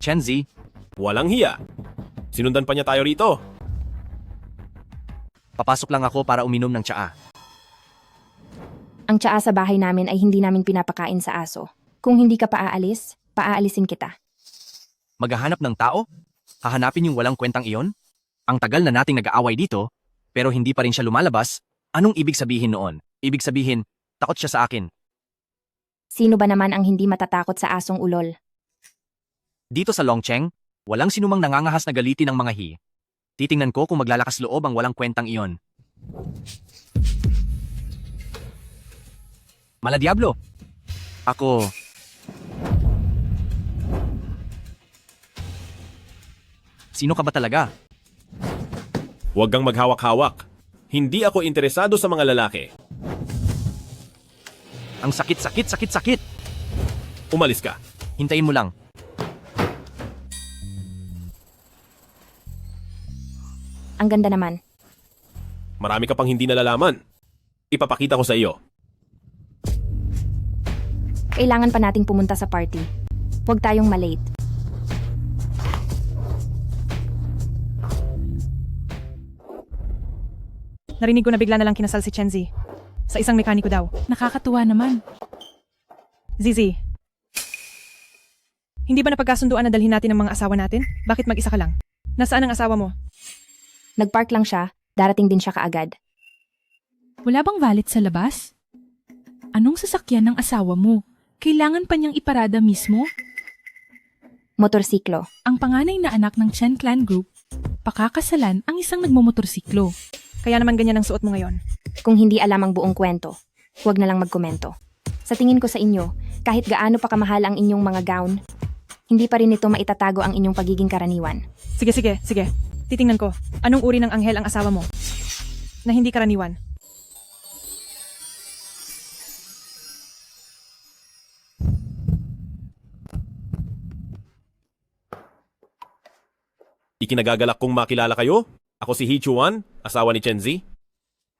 Chenzi, Walang hiya. Sinundan pa niya tayo rito. papasok lang ako para uminom ng tsaa. Ang tsaa sa bahay namin ay hindi namin pinapakain sa aso. Kung hindi ka paaalis, paaalisin kita. Maghahanap ng tao? Hahanapin yung walang kwentang iyon? Ang tagal na nating nag-aaway dito, pero hindi pa rin siya lumalabas. Anong ibig sabihin noon? Ibig sabihin, takot siya sa akin. Sino ba naman ang hindi matatakot sa asong ulol? Dito sa Longcheng, walang sinumang nangangahas na galitin ang mga hi. Titingnan ko kung maglalakas loob ang walang kwentang iyon. Mala Diablo! Ako... Sino ka ba talaga? Huwag kang maghawak-hawak. Hindi ako interesado sa mga lalaki. Ang sakit! Umalis ka. Hintayin mo lang. Ang ganda naman. Marami ka pang hindi nalalaman. Ipapakita ko sa iyo. Kailangan pa nating pumunta sa party. Huwag tayong malate. Narinig ko na bigla na lang kinasal si Chenzi. Sa isang mekaniko daw. Nakakatuwa naman. Zizi. Hindi ba napagkasunduan na dalhin natin ang mga asawa natin? Bakit mag-isa ka lang? Nasaan ang asawa mo? Nagpark lang siya, darating din siya kaagad. Wala bang valet sa labas? Anong sasakyan ng asawa mo? Kailangan pa niyang iparada mismo? Motorsiklo. Ang panganay na anak ng Chen Clan Group, pakakasalan ang isang nagmomotorsiklo. Kaya naman ganyan ang suot mo ngayon. Kung hindi alam ang buong kwento, huwag na lang magkomento. Sa tingin ko sa inyo, kahit gaano pa kamahal ang inyong mga gown, hindi pa rin ito maitatago ang inyong pagiging karaniwan. Sige. Titingnan ko. Anong uri ng anghel ang asawa mo? Na hindi karaniwan. Ikinagagalak kong makilala kayo. Ako si Hee Chuan, asawa ni Chenzi.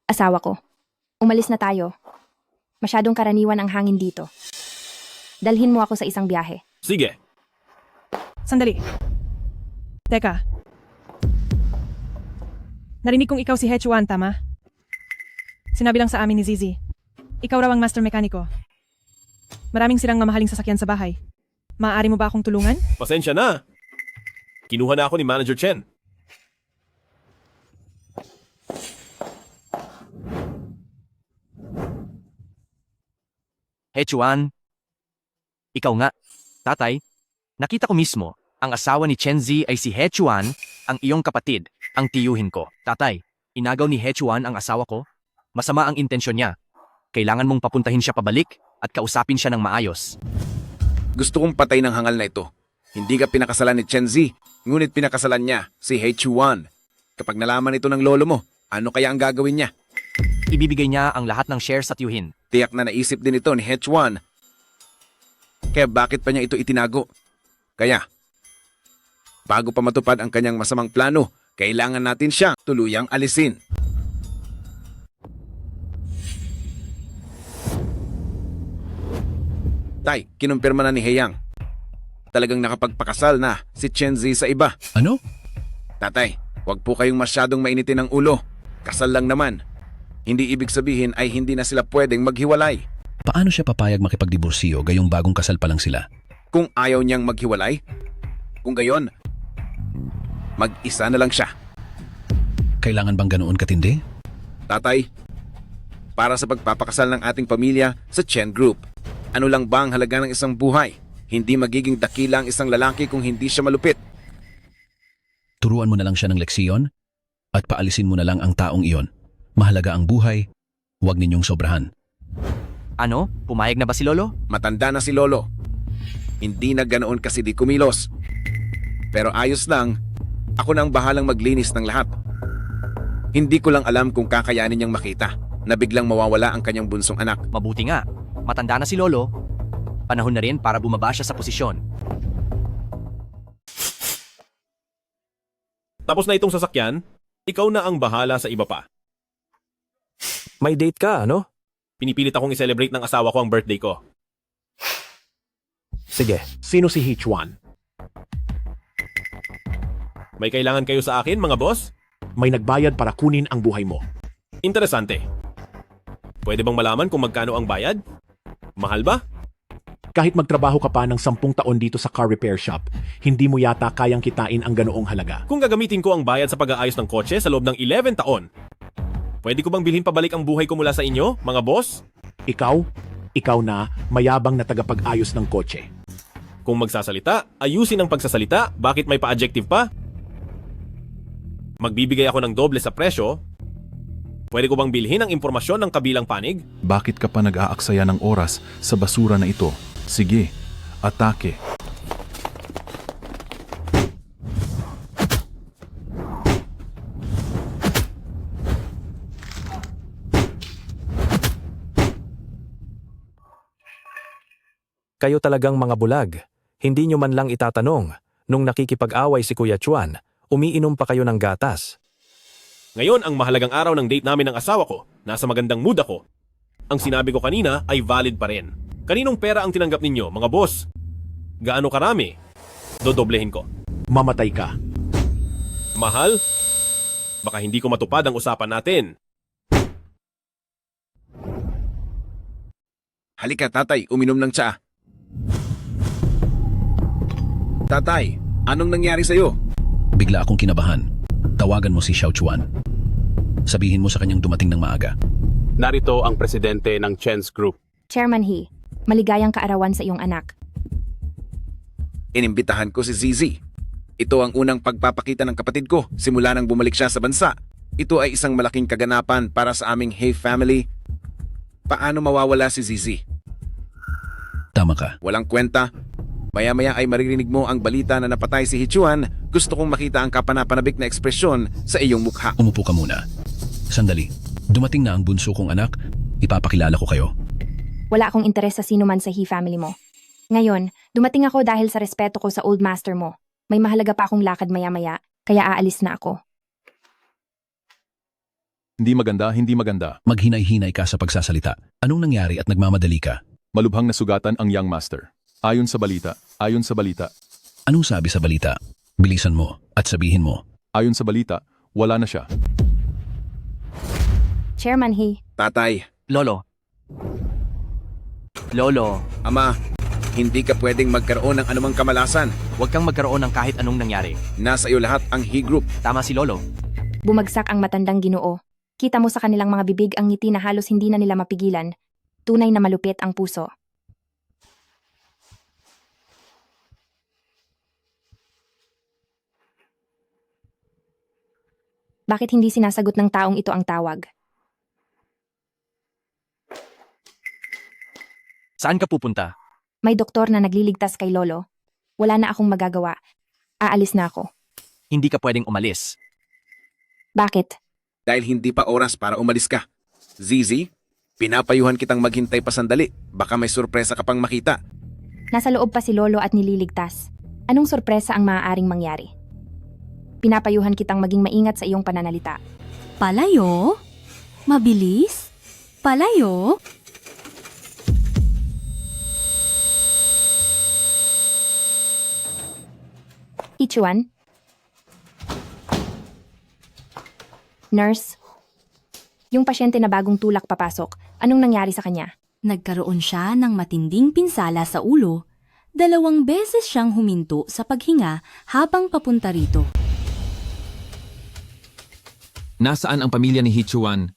Asawa ko. Umalis na tayo. Masyadong karaniwan ang hangin dito. Dalhin mo ako sa isang biyahe. Sige. Sandali. Teka. Narinig kong ikaw si Hee Chuan, tama? Sinabi lang sa amin ni Zizi. Ikaw raw ang master mekaniko. Maraming silang mamahaling sasakyan sa bahay. Maaari mo ba akong tulungan? Pasensya na. Kinuha na ako ni Manager Chen. Hey Chuan, ikaw nga. Tatay, nakita ko mismo, ang asawa ni Chenzi ay si He Chuan, ang iyong kapatid, ang tiyuhin ko. Tatay, inagaw ni He Chuan ang asawa ko? Masama ang intensyon niya. Kailangan mong papuntahin siya pabalik at kausapin siya ng maayos. Gusto kong patay ng hangal na ito. Hindi ka pinakasalan ni Chenzi, ngunit pinakasalan niya si He Chuan. Kapag nalaman ito ng lolo mo, ano kaya ang gagawin niya? Ibibigay niya ang lahat ng shares sa tiyuhin. Tiyak na naisip din ito ni He Chuan. Kaya bakit pa niya ito itinago? Kaya, bago pa matupad ang kanyang masamang plano, kailangan natin siya tuluyang alisin. Tay, kinumpirma na ni Heyang. Talagang nakapagpakasal na si Chenzi sa iba. Ano? Tatay, wag po kayong masyadong mainitin ng ulo. Kasal lang naman. Hindi ibig sabihin ay hindi na sila pwedeng maghiwalay. Paano siya papayag makipagdiborsyo gayong bagong kasal pa lang sila? Kung ayaw niyang maghiwalay, kung gayon, mag-isa na lang siya. Kailangan bang ganoon katindi? Tatay, para sa pagpapakasal ng ating pamilya sa Chen Group, ano lang ba ang halaga ng isang buhay? Hindi magiging dakila ang isang lalaki kung hindi siya malupit. Turuan mo na lang siya ng leksiyon at paalisin mo na lang ang taong iyon. Mahalaga ang buhay, huwag ninyong sobrahan. Ano? Pumayag na ba si Lolo? Matanda na si Lolo. Hindi na ganoon kasi di kumilos. Pero ayos lang, ako nang bahalang maglinis ng lahat. Hindi ko lang alam kung kakayanin niyang makita na biglang mawawala ang kanyang bunsong anak. Mabuti nga. Matanda na si Lolo. Panahon na rin para bumaba siya sa posisyon. Tapos na itong sasakyan, ikaw na ang bahala sa iba pa. May date ka, ano? Pinipilit akong i-celebrate ng asawa ko ang birthday ko. Sige, sino si Hichuan? May kailangan kayo sa akin, mga boss? May nagbayad para kunin ang buhay mo. Interesante. Pwede bang malaman kung magkano ang bayad? Mahal ba? Kahit magtrabaho ka pa ng 10 taon dito sa car repair shop, hindi mo yata kayang kitain ang ganoong halaga. Kung gagamitin ko ang bayad sa pag-aayos ng kotse sa loob ng 11 taon, pwede ko bang bilhin pabalik ang buhay ko mula sa inyo, mga boss? Ikaw na mayabang na tagapag-ayos ng kotse. Kung magsasalita, ayusin ang pagsasalita, bakit may pa-adjective pa? Magbibigay ako ng doble sa presyo. Pwede ko bang bilhin ang impormasyon ng kabilang panig? Bakit ka pa nag-aaksaya ng oras sa basura na ito? Sige, atake. Kayo talagang mga bulag. Hindi nyo man lang itatanong. Nung nakikipag-away si Kuya Chuan, umiinom pa kayo ng gatas. Ngayon ang mahalagang araw ng date namin ng asawa ko. Nasa magandang mood ako. Ang sinabi ko kanina ay valid pa rin. Kaninong pera ang tinanggap ninyo, mga boss? Gaano karami? Dodoblehin ko. Mamatay ka. Mahal? Baka hindi ko matupad ang usapan natin. Halika, tatay, uminom ng tsa. Tatay, anong nangyari sa'yo? Bigla akong kinabahan. Tawagan mo si Xiao Chuan. Sabihin mo sa kanyang dumating ng maaga. Narito ang presidente ng Chen's Group. Chairman He, maligayang kaarawan sa iyong anak. Inimbitahan ko si Zizi. Ito ang unang pagpapakita ng kapatid ko simula nang bumalik siya sa bansa. Ito ay isang malaking kaganapan para sa aming He family. Paano mawawala si Zizi? Tama ka. Walang kwenta. Maya-maya ay maririnig mo ang balita na napatay si Hichuan. Gusto kong makita ang kapanapanabik na ekspresyon sa iyong mukha. Umupo ka muna. Sandali. Dumating na ang bunso kong anak. Ipapakilala ko kayo. Wala akong interes sa sino man sa He family mo. Ngayon, dumating ako dahil sa respeto ko sa old master mo. May mahalaga pa akong lakad maya-maya, kaya aalis na ako. Hindi maganda. Maghinay-hinay ka sa pagsasalita. Anong nangyari at nagmamadali ka? Malubhang nasugatan ang young master. Ayon sa balita. Anong sabi sa balita? Bilisan mo at sabihin mo. Ayon sa balita, wala na siya. Chairman He. Tatay. Lolo. Ama, hindi ka pwedeng magkaroon ng anumang kamalasan. Huwag kang magkaroon ng kahit anong nangyari. Nasa iyo lahat ang He Group. Tama si Lolo. Bumagsak ang matandang Ginoo. Kita mo sa kanilang mga bibig ang ngiti na halos hindi na nila mapigilan. Tunay na malupit ang puso. Bakit hindi sinasagot ng taong ito ang tawag? Saan ka pupunta? May doktor na nagliligtas kay Lolo. Wala na akong magagawa. Aalis na ako. Hindi ka pwedeng umalis. Bakit? Dahil hindi pa oras para umalis ka. Zizi, pinapayuhan kitang maghintay pa sandali. Baka may sorpresa ka pang makita. Nasa loob pa si Lolo at nililigtas. Anong sorpresa ang maaaring mangyari? Pinapayuhan kitang maging maingat sa iyong pananalita. Palayo? Mabilis? Palayo? Hichuan? Nurse? Yung pasyente na bagong tulak papasok, anong nangyari sa kanya? Nagkaroon siya ng matinding pinsala sa ulo. 2 beses siyang huminto sa paghinga habang papunta rito. Nasaan ang pamilya ni Hichuan?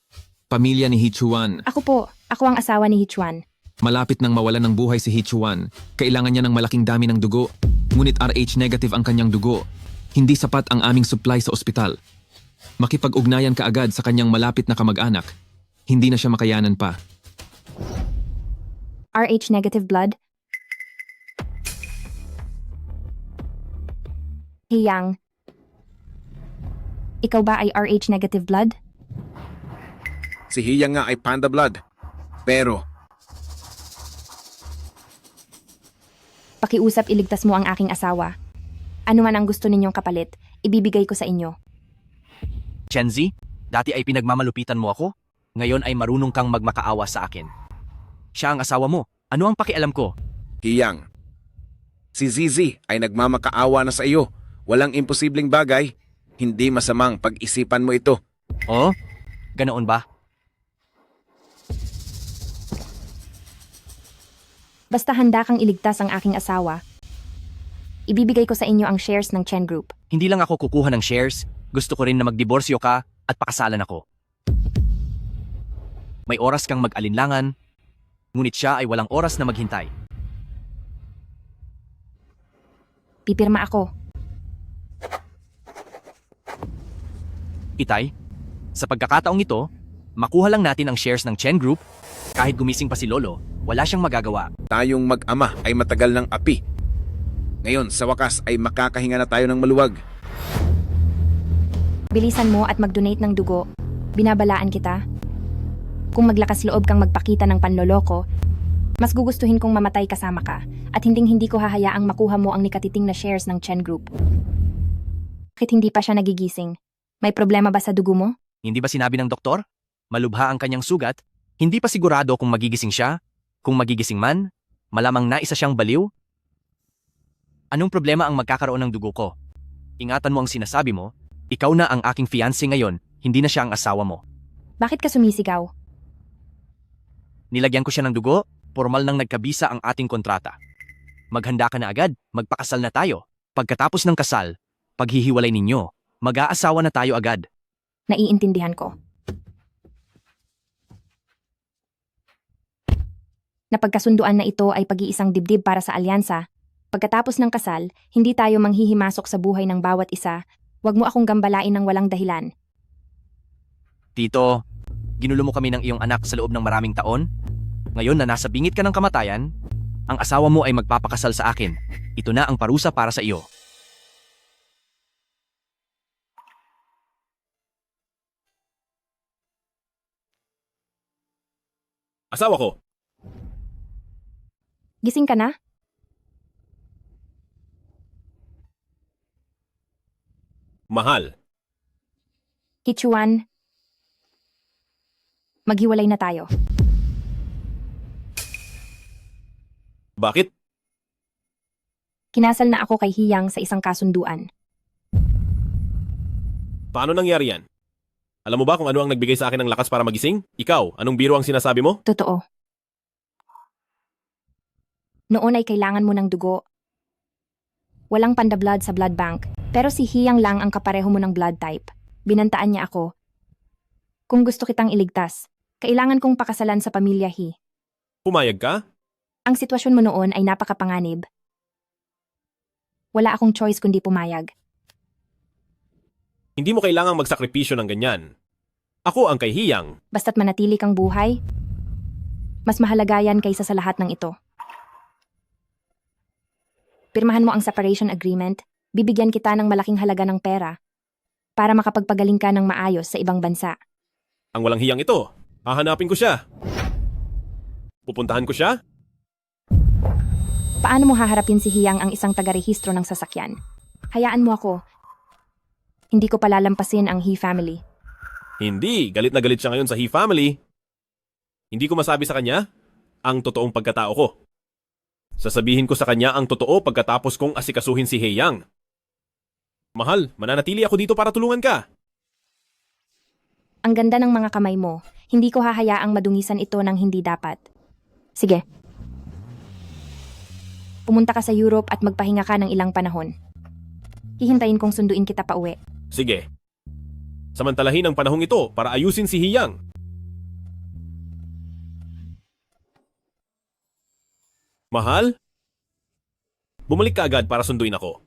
Pamilya ni Hichuan. Ako po. Ako ang asawa ni Hichuan. Malapit nang mawalan ng buhay si Hichuan. Kailangan niya ng malaking dami ng dugo. Ngunit RH negative ang kanyang dugo. Hindi sapat ang aming supply sa ospital. Makipag-ugnayan ka agad sa kanyang malapit na kamag-anak. Hindi na siya makayanan pa. RH negative blood? Hiyang. Ikaw ba ay RH negative blood? Si Hiyang nga ay panda blood. Pero, Pakiusap iligtas mo ang aking asawa. Ano man ang gusto ninyong kapalit, ibibigay ko sa inyo. Chenzi, dati ay pinagmamalupitan mo ako, ngayon ay marunong kang magmakaawa sa akin. Siya ang asawa mo, ano ang pakialam ko? Hiyang, si Zizi ay nagmamakaawa na sa iyo. Walang imposibleng bagay. Hindi masamang pag-isipan mo ito. Oh? Ganoon ba? Basta handa kang iligtas ang aking asawa, ibibigay ko sa inyo ang shares ng Chen Group. Hindi lang ako kukuha ng shares, gusto ko rin na magdiborsyo ka at pakasalan ako. May oras kang mag-alinlangan, ngunit siya ay walang oras na maghintay. Pipirma ako. Itay, sa pagkakataong ito, makuha lang natin ang shares ng Chen Group, kahit gumising pa si Lolo, wala siyang magagawa. Tayong mag-ama ay matagal ng api. Ngayon, sa wakas ay makakahinga na tayo ng maluwag. Bilisan mo at mag-donate ng dugo. Binabalaan kita. Kung maglakas loob kang magpakita ng panloloko, mas gugustuhin kong mamatay kasama ka at hindi ko hahayaang makuha mo ang nikatiting na shares ng Chen Group. Bakit hindi pa siya nagigising? May problema ba sa dugo mo? Hindi ba sinabi ng doktor? Malubha ang kanyang sugat, hindi pa sigurado kung magigising siya. Kung magigising man, malamang na isa siyang baliw. Anong problema ang magkakaroon ng dugo ko? Ingatan mo ang sinasabi mo, ikaw na ang aking fiancé ngayon, hindi na siya ang asawa mo. Bakit ka sumisigaw? Nilagyan ko siya ng dugo, formal nang nagkabisa ang ating kontrata. Maghanda ka na agad, magpakasal na tayo. Pagkatapos ng kasal, paghihiwalay ninyo, mag-aasawa na tayo agad. Naiintindihan ko. Napagkasunduan na ito ay pag-iisang dibdib para sa alyansa. Pagkatapos ng kasal, hindi tayo manghihimasok sa buhay ng bawat isa. Huwag mo akong gambalain ng walang dahilan. Tito, ginulo mo kami ng iyong anak sa loob ng maraming taon. Ngayon na nasa bingit ka ng kamatayan, ang asawa mo ay magpapakasal sa akin. Ito na ang parusa para sa iyo. Asawa ko. Gising ka na? Mahal. Hichuan, maghiwalay na tayo. Bakit? Kinasal na ako kay Hiyang sa isang kasunduan. Paano nangyari yan? Alam mo ba kung ano ang nagbigay sa akin ng lakas para magising? Ikaw, anong biro ang sinasabi mo? Totoo. Noon ay kailangan mo ng dugo. Walang pandablood sa blood bank, pero si Hiyang lang ang kapareho mo ng blood type. Binantaan niya ako. Kung gusto kitang iligtas, kailangan kong pakasalan sa pamilya He. Pumayag ka? Ang sitwasyon mo noon ay napakapanganib. Wala akong choice kundi pumayag. Hindi mo kailangang magsakripisyo ng ganyan. Ako ang kay Hiyang. Basta't manatili kang buhay, mas mahalaga yan kaysa sa lahat ng ito. Pirmahan mo ang separation agreement, bibigyan kita ng malaking halaga ng pera para makapagpagaling ka ng maayos sa ibang bansa. Ang walang hiyang ito, hahanapin ko siya. Pupuntahan ko siya? Paano mo haharapin si Hiyang ang isang taga-rehistro ng sasakyan? Hayaan mo ako. Hindi ko palalampasin ang He family. Hindi, galit na galit siya ngayon sa He family. Hindi ko masabi sa kanya ang totoong pagkatao ko. Sasabihin ko sa kanya ang totoo pagkatapos kong asikasuhin si Heyang. Mahal, mananatili ako dito para tulungan ka. Ang ganda ng mga kamay mo. Hindi ko hahayaang madungisan ito ng hindi dapat. Sige. Pumunta ka sa Europe at magpahinga ka ng ilang panahon. Hihintayin kong sunduin kita pa uwi. Sige. Samantalahin ang panahong ito para ayusin si Heyang. Mahal? Bumalik ka agad para sunduin ako.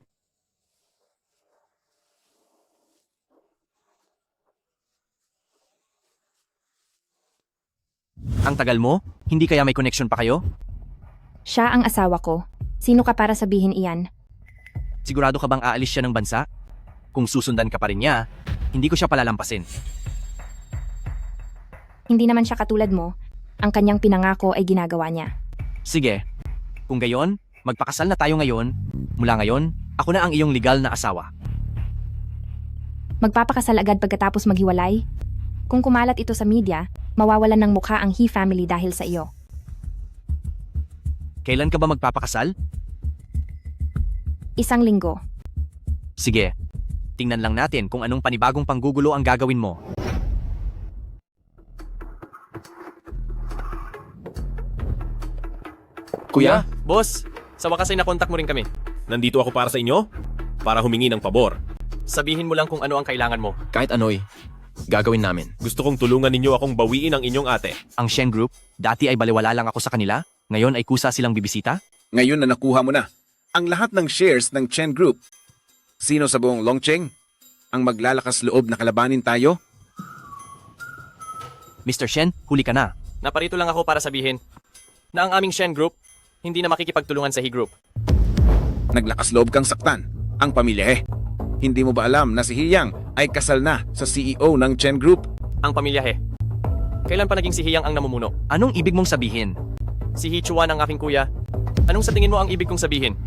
Ang tagal mo? Hindi kaya may connection pa kayo? Siya ang asawa ko. Sino ka para sabihin iyan? Sigurado ka bang aalis siya ng bansa? Kung susundan ka pa rin niya, hindi ko siya palalampasin. Hindi naman siya katulad mo. Ang kanyang pinangako ay ginagawa niya. Sige. Kung gayon, Magpakasal na tayo ngayon. Mula ngayon, ako na ang iyong legal na asawa. Magpapakasal agad pagkatapos maghiwalay? Kung kumalat ito sa media, mawawalan ng mukha ang He family dahil sa iyo. Kailan ka ba magpapakasal? 1 linggo. Sige. Tingnan lang natin kung anong panibagong panggugulo ang gagawin mo. Kuya? Boss, sa wakas ay nakontak mo rin kami. Nandito ako para sa inyo? Para humingi ng pabor. Sabihin mo lang kung ano ang kailangan mo. Kahit ano'y, gagawin namin. Gusto kong tulungan ninyo akong bawiin ang inyong ate. Ang Shen Group, dati ay baliwala lang ako sa kanila, ngayon ay kusa silang bibisita? Ngayon na nakuha mo na ang lahat ng shares ng Chen Group. Sino sa buong Longcheng ang maglalakas loob na kalabanin tayo? Mr. Shen, huli ka na. Naparito lang ako para sabihin na ang aming Shen Group hindi na makikipagtulungan sa He Group. Naglakas loob kang saktan ang pamilya He. Hindi mo ba alam na si Hiyang ay kasal na sa CEO ng Chen Group? Ang pamilya He. Kailan pa naging si Hiyang ang namumuno? Anong ibig mong sabihin? Si He Chuan ang aking kuya. Anong sa tingin mo ang ibig kong sabihin?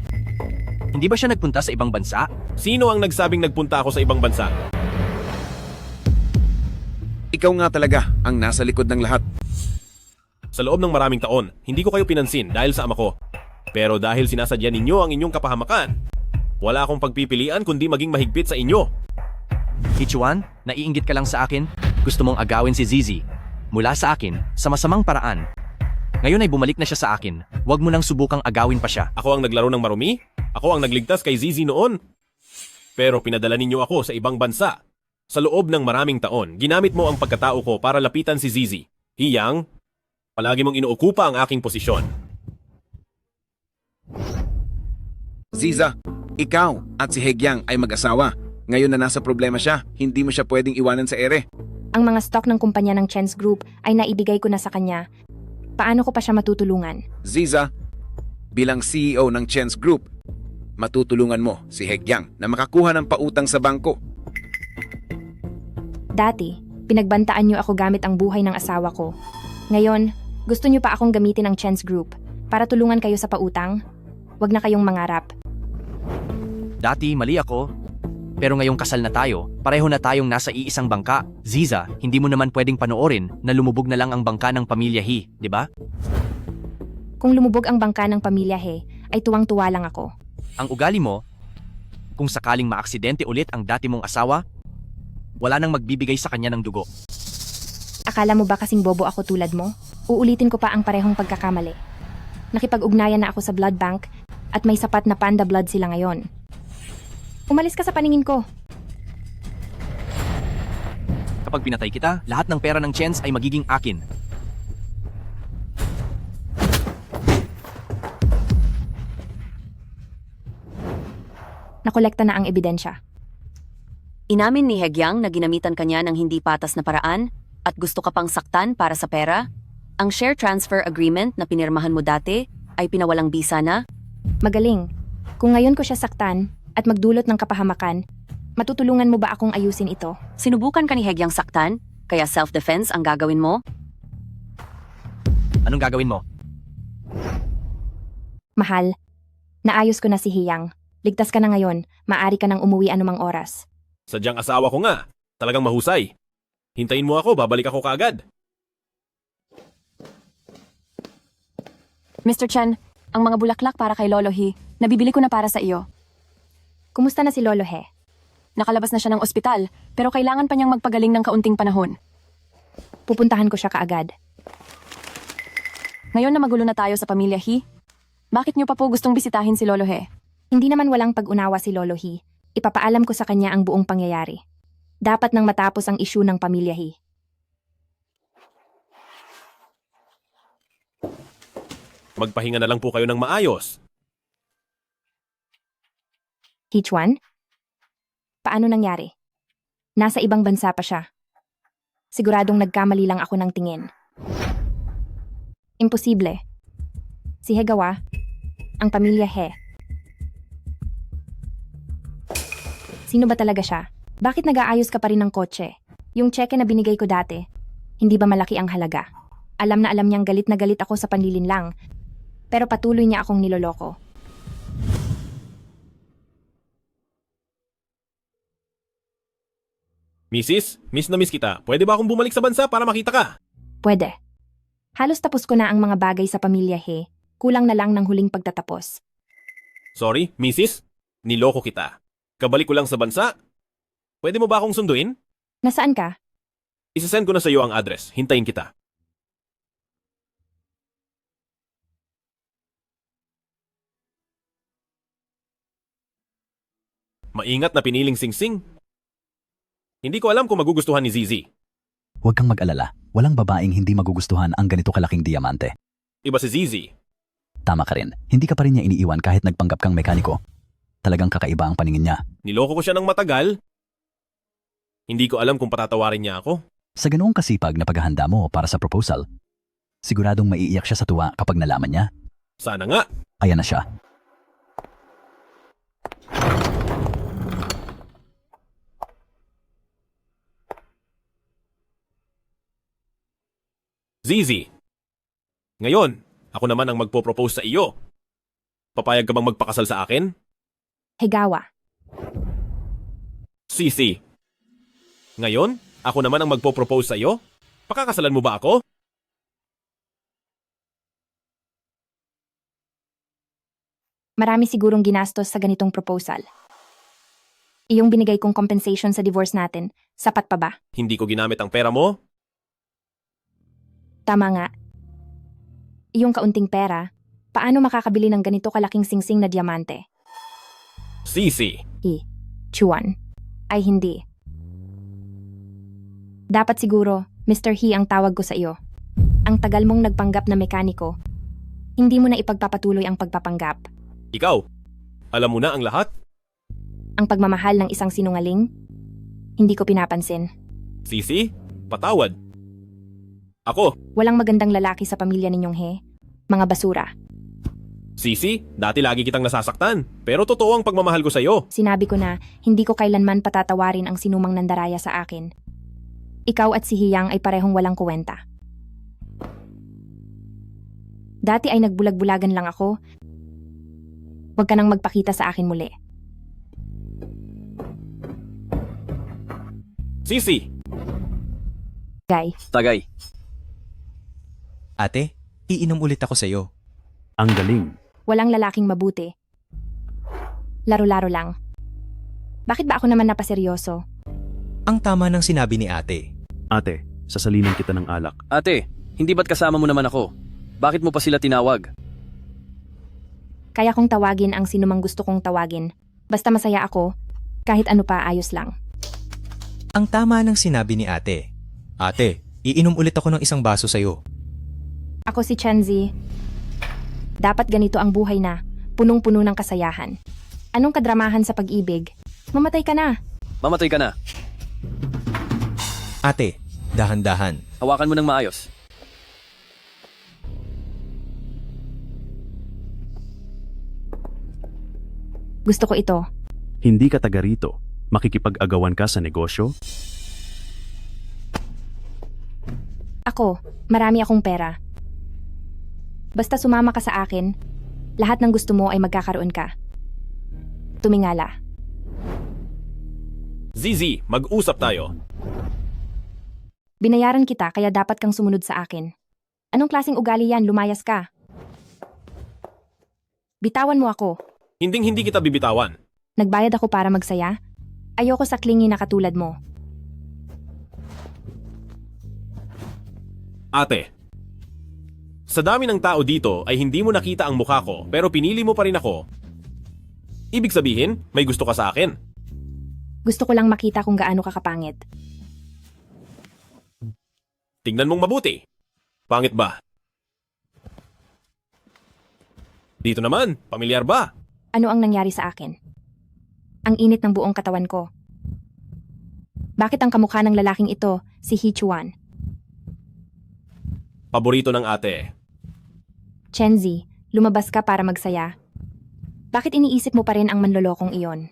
Hindi ba siya nagpunta sa ibang bansa? Sino ang nagsabing nagpunta ako sa ibang bansa? Ikaw nga talaga ang nasa likod ng lahat. Sa loob ng maraming taon, hindi ko kayo pinansin dahil sa ama ko. Pero dahil sinasadya ninyo ang inyong kapahamakan, wala akong pagpipilian kundi maging mahigpit sa inyo. He Chuan, naiinggit ka lang sa akin? Gusto mong agawin si Zizi. Mula sa akin, sa masamang paraan. Ngayon ay bumalik na siya sa akin. Huwag mo nang subukang agawin pa siya. Ako ang naglaro ng marumi? Ako ang nagligtas kay Zizi noon? Pero pinadala ninyo ako sa ibang bansa. Sa loob ng maraming taon, ginamit mo ang pagkatao ko para lapitan si Zizi. Hiyang, palagi mong inuukupa ang aking posisyon. Ziza, ikaw at si Hegyang ay mag-asawa. Ngayon na nasa problema siya, hindi mo siya pwedeng iwanan sa ere. Ang mga stock ng kumpanya ng Chen's Group ay naibigay ko na sa kanya. Paano ko pa siya matutulungan? Ziza, bilang CEO ng Chen's Group, matutulungan mo si Hegyang na makakuha ng pautang sa bangko. Dati, pinagbantaan niyo ako gamit ang buhay ng asawa ko. Ngayon, gusto niyo pa akong gamitin ang Chen's Group para tulungan kayo sa pautang? Huwag na kayong mangarap. Dati, mali ako. Pero ngayong kasal na tayo, pareho na tayong nasa iisang bangka. Ziza, hindi mo naman pwedeng panoorin na lumubog na lang ang bangka ng pamilya He, di ba? Kung lumubog ang bangka ng pamilya He, ay tuwang-tuwa lang ako. Ang ugali mo, kung sakaling maaksidente ulit ang dati mong asawa, wala nang magbibigay sa kanya ng dugo. Akala mo ba kasing bobo ako tulad mo? Uulitin ko pa ang parehong pagkakamali. Nakipag-ugnayan na ako sa blood bank at may sapat na panda blood sila ngayon. Umalis ka sa paningin ko. Kapag pinatay kita, lahat ng pera ng Chens ay magiging akin. Nakolekta na ang ebidensya. Inamin ni Hegyang na ginamitan kanya ng hindi patas na paraan at gusto ka pang saktan para sa pera? Ang share transfer agreement na pinirmahan mo dati ay pinawalang bisa na? Magaling. Kung ngayon ko siya saktan at magdulot ng kapahamakan, matutulungan mo ba akong ayusin ito? Sinubukan ka ni Hegyang saktan, kaya self-defense ang gagawin mo? Anong gagawin mo? Mahal, naayos ko na si Hiyang. Ligtas ka na ngayon, maaari ka nang umuwi anumang oras. Sadyang asawa ko nga. Talagang mahusay. Hintayin mo ako, babalik ako kaagad. Mr. Chen, ang mga bulaklak para kay Lolo He, nabibili ko na para sa iyo. Kumusta na si Lolo He? Nakalabas na siya ng ospital, pero kailangan pa niyang magpagaling ng kaunting panahon. Pupuntahan ko siya kaagad. Ngayon na magulo na tayo sa pamilya He, bakit niyo pa po gustong bisitahin si Lolo He? Hindi naman walang pag-unawa si Lolo He. Ipapaalam ko sa kanya ang buong pangyayari. Dapat nang matapos ang issue ng pamilya He. Magpahinga na lang po kayo ng maayos. He Chuan? Paano nangyari? Nasa ibang bansa pa siya. Siguradong nagkamali lang ako ng tingin. Imposible. Si Hegawa, ang pamilya He. Sino ba talaga siya? Bakit nag-aayos ka pa rin ng kotse? Yung tseke na binigay ko dati, hindi ba malaki ang halaga? Alam na alam niyang galit na galit ako sa panlilinlang, pero patuloy niya akong niloloko. Miss na miss kita. Pwede ba akong bumalik sa bansa para makita ka? Pwede. Halos tapos ko na ang mga bagay sa pamilya He. Kulang na lang ng huling pagtatapos. Sorry, Mrs. Niloko kita. Kabalik ko lang sa bansa. Pwede mo ba akong sunduin? Nasaan ka? Isasend ko na sa iyo ang address. Hintayin kita. Maingat na piniling singsing. Hindi ko alam kung magugustuhan ni Zizi. Huwag kang mag-alala. Walang babaeng hindi magugustuhan ang ganito kalaking diamante. Iba si Zizi. Tama ka rin. Hindi ka pa rin niya iniiwan kahit nagpanggap kang mekaniko. Talagang kakaiba ang paningin niya. Niloko ko siya ng matagal. Hindi ko alam kung patatawarin niya ako. Sa ganoong kasipag na paghahanda mo para sa proposal, siguradong maiiyak siya sa tuwa kapag nalaman niya. Sana nga. Ayan na siya. Zizi. Ngayon, ako naman ang magpo-propose sa iyo. Papayag ka bang magpakasal sa akin? Higawa. Sisi. Ngayon, ako naman ang magpo-propose sa iyo? Pakakasalan mo ba ako? Marami sigurong ginastos sa ganitong proposal. Iyong binigay kong compensation sa divorce natin, sapat pa ba? Hindi ko ginamit ang pera mo? Tama nga. Iyong kaunting pera, paano makakabili ng ganito kalaking singsing na diamante? Sisi. Chuan. Ay hindi. Dapat siguro, Mr. He ang tawag ko sa iyo. Ang tagal mong nagpanggap na mekaniko, hindi mo na ipagpapatuloy ang pagpapanggap. Ikaw, alam mo na ang lahat? Ang pagmamahal ng isang sinungaling, hindi ko pinapansin. Sisi, patawad. Ako. Walang magandang lalaki sa pamilya ninyong He. Mga basura. Sisi, dati lagi kitang nasasaktan. Pero totoo ang pagmamahal ko sa iyo. Sinabi ko na, hindi ko kailanman patatawarin ang sinumang nandaraya sa akin. Ikaw at si Hiyang ay parehong walang kuwenta. Dati ay nagbulag-bulagan lang ako. Huwag ka nang magpakita sa akin muli. Sisi! Tagay. Ate, iinom ulit ako sa'yo. Ang galing. Walang lalaking mabuti. Laro-laro lang. Bakit ba ako naman napaseryoso? Ang tama ng sinabi ni ate. Ate, sasalinan kita ng alak. Ate, hindi ba't kasama mo naman ako? Bakit mo pa sila tinawag? Kaya kong tawagin ang sinumang gusto kong tawagin. Basta masaya ako, kahit ano pa ayos lang. Ang tama ng sinabi ni ate. Ate, iinom ulit ako ng isang baso sa'yo. Ako si Chenzi. Dapat ganito ang buhay na, punong-puno ng kasayahan. Anong kadramahan sa pag-ibig? Mamatay ka na. Mamatay ka na. Ate, dahan-dahan. Hawakan mo ng maayos. Gusto ko ito. Hindi ka taga rito. Makikipag-agawan ka sa negosyo? Ako, marami akong pera. Basta sumama ka sa akin, lahat ng gusto mo ay magkakaroon ka. Tumingala. Zizi, mag-usap tayo. Binayaran kita kaya dapat kang sumunod sa akin. Anong klaseng ugali yan? Lumayas ka. Bitawan mo ako. Hinding-hindi kita bibitawan. Nagbayad ako para magsaya. Ayoko sa klingi na katulad mo. Ate, sa dami ng tao dito ay hindi mo nakita ang mukha ko pero pinili mo pa rin ako. Ibig sabihin, may gusto ka sa akin. Gusto ko lang makita kung gaano ka kapangit. Tingnan mong mabuti. Pangit ba? Dito naman, pamilyar ba? Ano ang nangyari sa akin? Ang init ng buong katawan ko. Bakit ang kamukha ng lalaking ito, si He Chuan? Paborito ng ate. Chenzi, lumabas ka para magsaya. Bakit iniisip mo pa rin ang manlolokong iyon?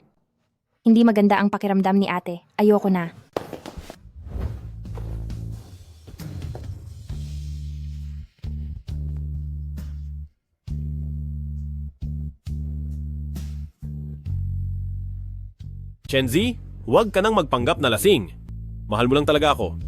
Hindi maganda ang pakiramdam ni ate. Ayoko na. Chenzi, huwag ka nang magpanggap na lasing. Mahal mo lang talaga ako.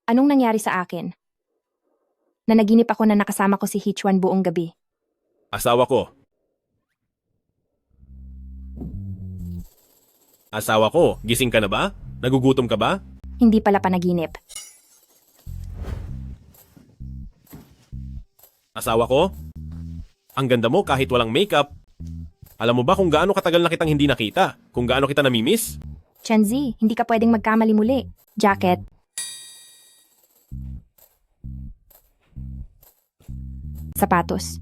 Anong nangyari sa akin? Nanaginip ako na nakasama ko si Hichuan buong gabi. Asawa ko. Asawa ko, gising ka na ba? Nagugutom ka ba? Hindi pala panaginip. Asawa ko? Ang ganda mo kahit walang makeup. Alam mo ba kung gaano katagal na kitang hindi nakita? Kung gaano kita namimiss? Chenzi, hindi ka pwedeng magkamali muli. Jacket. Sapatos.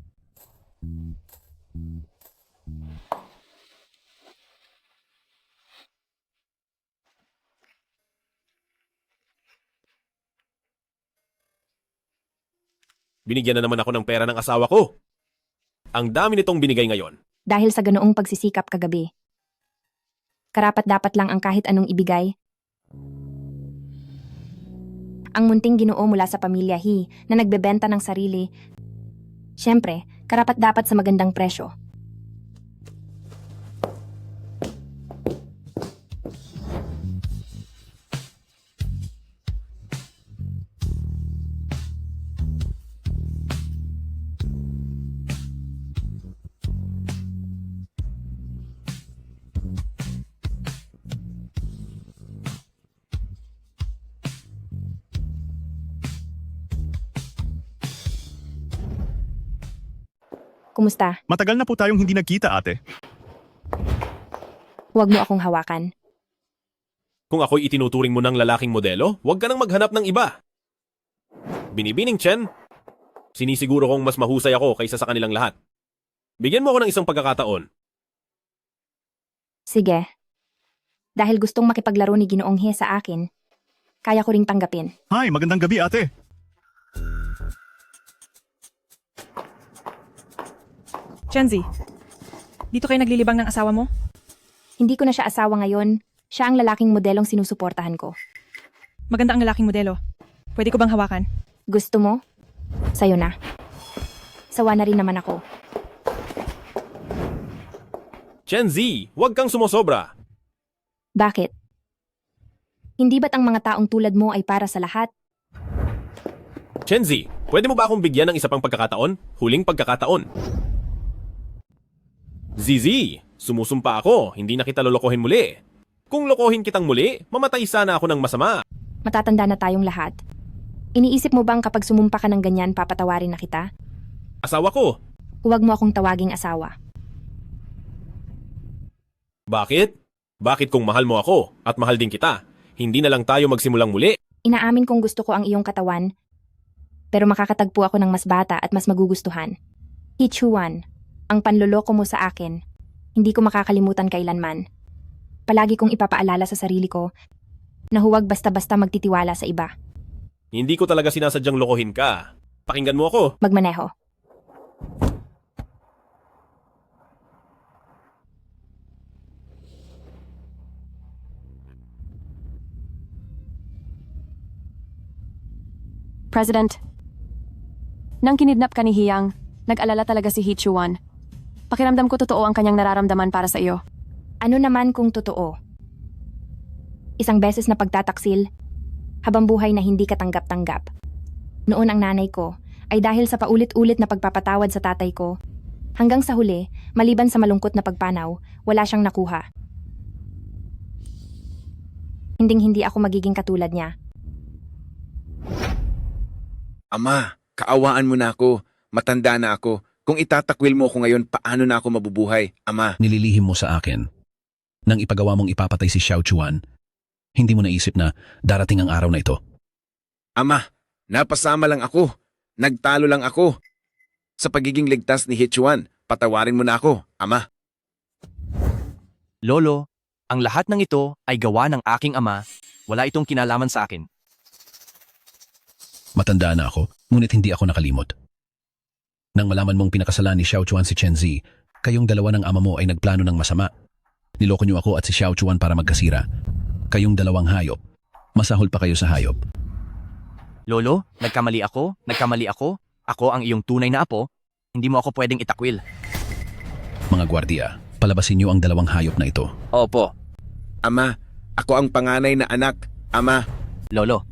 Binigyan na naman ako ng pera ng asawa ko. Ang dami nitong binigay ngayon. Dahil sa ganoong pagsisikap kagabi. Karapat-dapat lang ang kahit anong ibigay. Ang munting Ginoo mula sa pamilya He na nagbebenta ng sarili. Siyempre, karapat-dapat sa magandang presyo. Kumusta? Matagal na po tayong hindi nagkita, ate. Huwag mo akong hawakan. Kung ako'y itinuturing mo ng lalaking modelo, huwag ka nang maghanap ng iba. Binibining Chen, sinisiguro kong mas mahusay ako kaysa sa kanilang lahat. Bigyan mo ako ng isang pagkakataon. Sige. Dahil gustong makipaglaro ni Ginoong He sa akin, kaya ko ring tanggapin. Hi, magandang gabi, ate. Chenzi, dito kayo naglilibang ng asawa mo? Hindi ko na siya asawa ngayon. Siya ang lalaking modelong sinusuportahan ko. Maganda ang lalaking modelo. Pwede ko bang hawakan? Gusto mo? Sa'yo na. Sawa na rin naman ako. Chen Z, huwag kang sumosobra. Bakit? Hindi ba't ang mga taong tulad mo ay para sa lahat? Chen Z, pwede mo ba akong bigyan ng isa pang pagkakataon? Huling pagkakataon. Zizi, sumusumpa ako, hindi na kita lolokohin muli. Kung lokohin kitang muli, mamatay sana ako ng masama. Matatanda na tayong lahat. Iniisip mo bang kapag sumumpa ka ng ganyan, papatawarin na kita? Asawa ko. Huwag mo akong tawaging asawa. Bakit? Bakit kung mahal mo ako at mahal din kita, hindi na lang tayo magsimulang muli? Inaamin kong gusto ko ang iyong katawan, pero makakatagpo ako ng mas bata at mas magugustuhan. Hichuan, ang panloloko mo sa akin, hindi ko makakalimutan kailanman. Palagi kong ipapaalala sa sarili ko na huwag basta-basta magtitiwala sa iba. Hindi ko talaga sinasadyang lokohin ka. Pakinggan mo ako. Magmaneho. President, nang kinidnap ka ni Hiyang, nag-alala talaga si Hichuan. Pakiramdam ko totoo ang kanyang nararamdaman para sa iyo. Ano naman kung totoo? Isang beses na pagtataksil, habang buhay na hindi katanggap-tanggap. Noon ang nanay ko ay dahil sa paulit-ulit na pagpapatawad sa tatay ko, hanggang sa huli, maliban sa malungkot na pagpanaw, wala siyang nakuha. Hinding-hindi ako magiging katulad niya. Ama, kaawaan mo na ako. Matanda na ako. Kung itatakwil mo ako ngayon, paano na ako mabubuhay? Ama. Nililihim mo sa akin. Nang ipagawa mong ipapatay si Xiao Chuan, hindi mo naisip na darating ang araw na ito. Ama, napasama lang ako. Nagtalo lang ako. Sa pagiging ligtas ni Hichuan, patawarin mo na ako, ama. Lolo, ang lahat ng ito ay gawa ng aking ama. Wala itong kinalaman sa akin. Matanda na ako, ngunit hindi ako nakalimot. Nang malaman mong pinakasalan ni Xiao Chuan si Chen Zi, kayong dalawa ng ama mo ay nagplano ng masama. Niloko niyo ako at si Xiao Chuan para magkasira. Kayong dalawang hayop. Masahol pa kayo sa hayop. Lolo, nagkamali ako. Ako ang iyong tunay na apo. Hindi mo ako pwedeng itakwil. Mga gwardiya, palabasin niyo ang dalawang hayop na ito. Opo. Ama, ako ang panganay na anak. Ama. Lolo.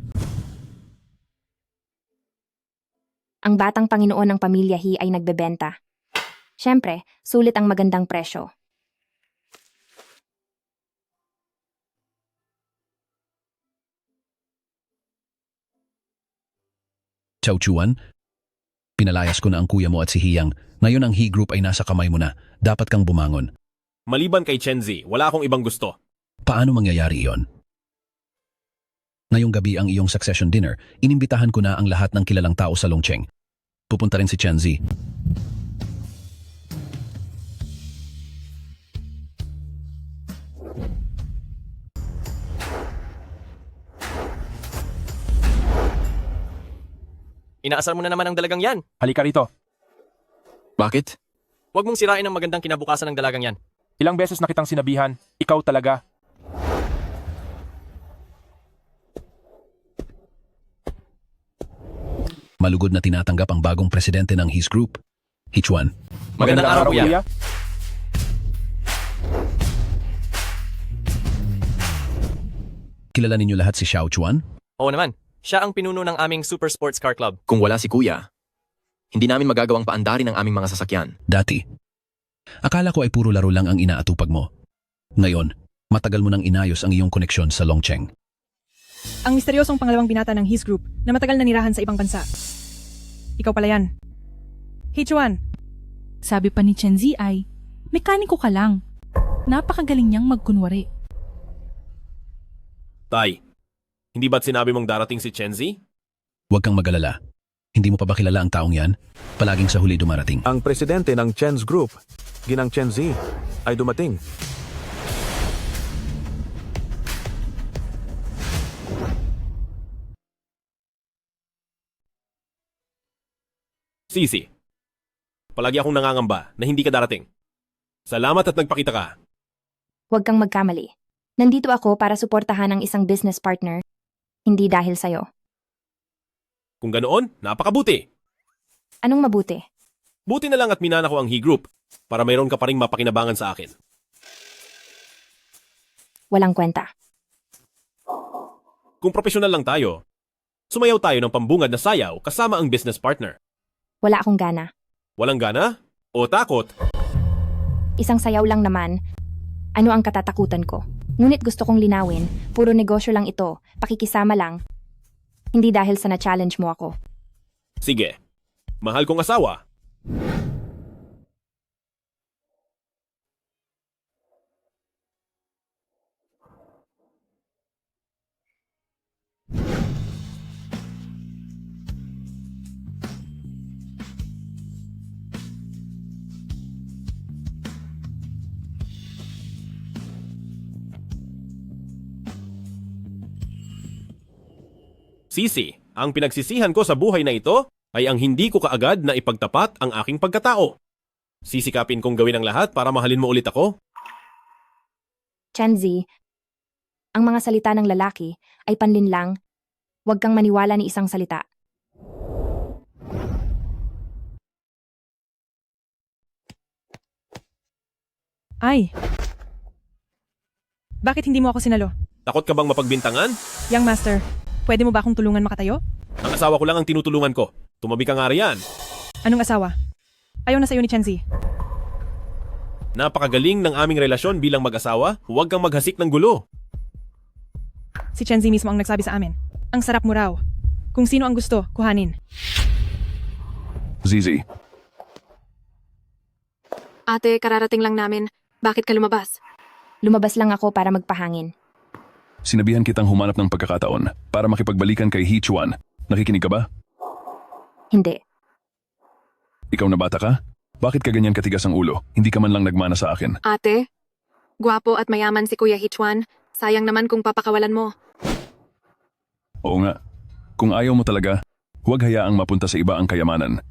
Ang batang Panginoon ng pamilya He ay nagbebenta. Siyempre, sulit ang magandang presyo. Xiao Chuan, pinalayas ko na ang kuya mo at si Hiyang. Ngayon ang He Group ay nasa kamay mo na. Dapat kang bumangon. Maliban kay Chenzi, wala akong ibang gusto. Paano mangyayari iyon? Ngayong gabi ang iyong succession dinner, inimbitahan ko na ang lahat ng kilalang tao sa Longcheng. Pupunta rin si Chen Zi. Inaasar mo na naman ang dalagang yan. Halika rito. Bakit? Huwag mong sirain ang magandang kinabukasan ng dalagang yan. Ilang beses na kitang sinabihan, ikaw talaga. Malugod na tinatanggap ang bagong presidente ng His Group, Hichuan. Magandang araw, kuya. Kilala ninyo lahat si Xiao Chuan? Oo naman. Siya ang pinuno ng aming Super Sports Car Club. Kung wala si kuya, hindi namin magagawang paandarin ang aming mga sasakyan. Dati. Akala ko ay puro laro lang ang inaatupag mo. Ngayon, matagal mo nang inayos ang iyong koneksyon sa Longcheng. Ang misteryosong pangalawang binata ng His Group na matagal na nirahan sa ibang bansa. Ikaw pala yan. Hichuan. Sabi pa ni Chen Zi ay, mekaniko ka lang. Napakagaling niyang magkunwari. Tay, hindi ba't sinabi mong darating si Chenzi? Huwag kang magalala. Hindi mo pa ba kilala ang taong yan? Palaging sa huli dumarating. Ang presidente ng Chen's Group, Ginang Chen Zi, ay dumating. Sisi, palagi akong nangangamba na hindi ka darating. Salamat at nagpakita ka. Huwag kang magkamali. Nandito ako para suportahan ang isang business partner, hindi dahil sa'yo. Kung ganoon, napakabuti. Anong mabuti? Buti na lang at minana ko ang He Group para mayroon ka pa ring mapakinabangan sa akin. Walang kwenta. Kung profesional lang tayo, sumayaw tayo ng pambungad na sayaw kasama ang business partner. Wala akong gana. Walang gana? O takot? Isang sayaw lang naman. Ano ang katatakutan ko? Ngunit gusto kong linawin, puro negosyo lang ito, pakikisama lang. Hindi dahil sa na-challenge mo ako. Sige, mahal kong asawa. Sisi, ang pinagsisihan ko sa buhay na ito ay ang hindi ko kaagad na ipagtapat ang aking pagkatao. Sisikapin kong gawin ang lahat para mahalin mo ulit ako. Chenzi, ang mga salita ng lalaki ay panlinlang. Huwag kang maniwala ni isang salita. Ay. Bakit hindi mo ako sinalo? Takot ka bang mapagbintangan? Young Master, pwede mo ba akong tulungan makatayo? Ang asawa ko lang ang tinutulungan ko. Tumabi ka nga riyan. Anong asawa? Ayaw na sa'yo ni Chenzi. Napakagaling ng aming relasyon bilang mag-asawa. Huwag kang maghasik ng gulo. Si Chenzi mismo ang nagsabi sa amin. Ang sarap mo raw. Kung sino ang gusto, kuhanin. Zizi, Ate, kararating lang namin. Bakit ka lumabas? Lumabas lang ako para magpahangin. sinabihan kitang humanap ng pagkakataon para makipagbalikan kay Hichuan. Nakikinig ka ba? Hindi. Ikaw na bata ka? Bakit ka ganyan katigas ang ulo? Hindi ka man lang nagmana sa akin. Ate, gwapo at mayaman si Kuya Hichuan. Sayang naman kung papakawalan mo. Oo nga. Kung ayaw mo talaga, huwag hayaang mapunta sa iba ang kayamanan.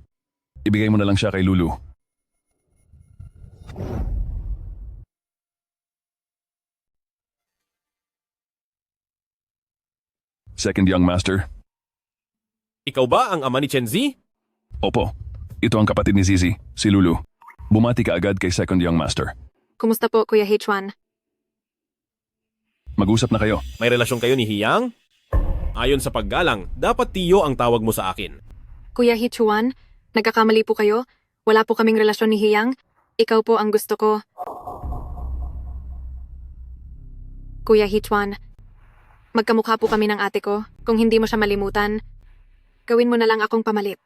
Ibigay mo na lang siya kay Lulu. Second young master. Ikaw ba ang ama ni Chenzi? Opo. Ito ang kapatid ni Zizi, si Lulu. Bumati ka agad kay second young master. Kumusta po, Kuya Hichuan? Mag-usap na kayo. May relasyon kayo ni Hiyang? Ayon sa paggalang, dapat tiyo ang tawag mo sa akin. Kuya Hichuan, nagkakamali po kayo. Wala po kaming relasyon ni Hiyang. Ikaw po ang gusto ko. Kuya Hichuan, magkamukha po kami ng ate ko. Kung hindi mo siya malimutan, gawin mo na lang akong pamalit.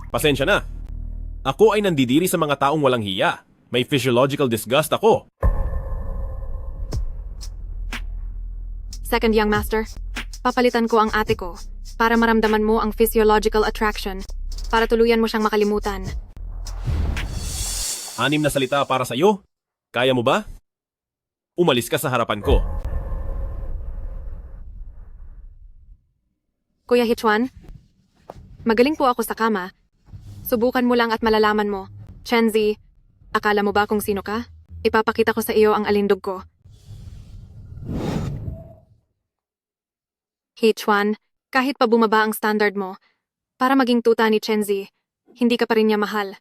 Pasensya na. Ako ay nandidiri sa mga taong walang hiya. May physiological disgust ako. Second young master, papalitan ko ang ate ko para maramdaman mo ang physiological attraction para tuluyan mo siyang makalimutan. 6 na salita para sa'yo. Kaya mo ba? Umalis ka sa harapan ko. Kuya Hichuan, magaling po ako sa kama. Subukan mo lang at malalaman mo. Chenzi, akala mo ba kung sino ka? Ipapakita ko sa iyo ang alindog ko. Hichuan, kahit pa bumaba ang standard mo, para maging tuta ni Chenzi, hindi ka pa rin niya mahal.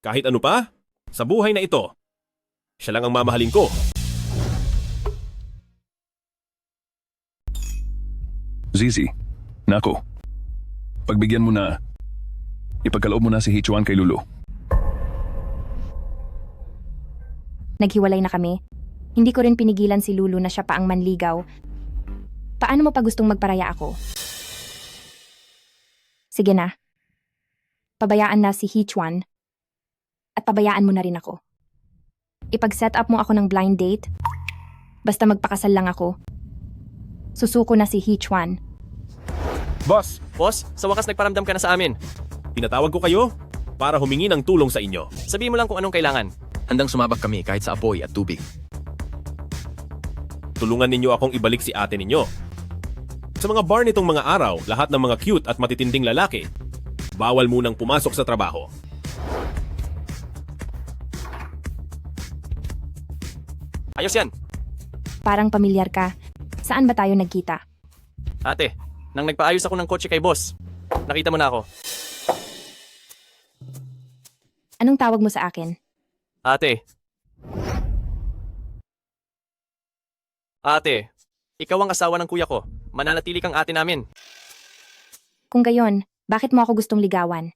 Kahit ano pa, sa buhay na ito, siya lang ang mamahalin ko. Zizi, nako. Pagbigyan mo na, ipagkaloob mo na si Hichuan kay Lulu. Naghiwalay na kami. Hindi ko rin pinigilan si Lulu na siya pa ang manligaw. Paano mo pa gustong magparaya ako? Sige na. Pabayaan na si Hichuan. At pabayaan mo na rin ako. Ipag-set up mo ako ng blind date. Basta magpakasal lang ako. Susuko na si Hichuan. Boss, sa wakas nagparamdam ka na sa amin. Pinatawag ko kayo para humingi ng tulong sa inyo. Sabihin mo lang kung anong kailangan. Handang sumabak kami kahit sa apoy at tubig. Tulungan ninyo akong ibalik si ate ninyo. Sa mga bar nitong mga araw, lahat ng mga cute at matitinding lalaki, bawal munang pumasok sa trabaho. Ayos yan. Parang pamilyar ka. Saan ba tayo nagkita? Ate, nang nagpaayos ako ng kotse kay boss, nakita mo na ako. Anong tawag mo sa akin? Ate. Ate, ikaw ang asawa ng kuya ko. Mananatili kang ate namin. Kung gayon, bakit mo ako gustong ligawan?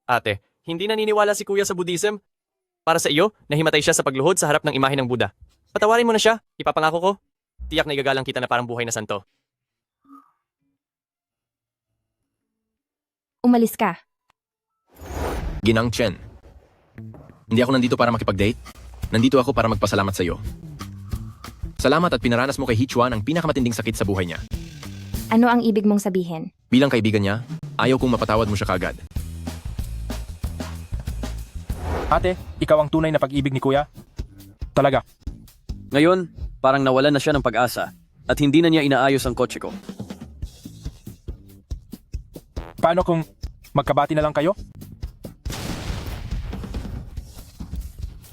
Ate, hindi naniniwala si kuya sa Buddhism. Para sa iyo, nahimatay siya sa pagluhod sa harap ng imahe ng Buddha. Patawarin mo na siya, ipapangako ko. Tiyak na igagalang kita na parang buhay na santo. Umalis ka. Ginang Chen. Hindi ako nandito para makipag-date. Nandito ako para magpasalamat sa iyo. Salamat at pinaranas mo kay Hichuan ang pinakamatinding sakit sa buhay niya. Ano ang ibig mong sabihin? Bilang kaibigan niya, ayaw kong mapatawad mo siya kaagad. Ate, ikaw ang tunay na pag-ibig ni Kuya? Talaga? Ngayon, parang nawalan na siya ng pag-asa at hindi na niya inaayos ang kotse ko. Paano kung magkabati na lang kayo?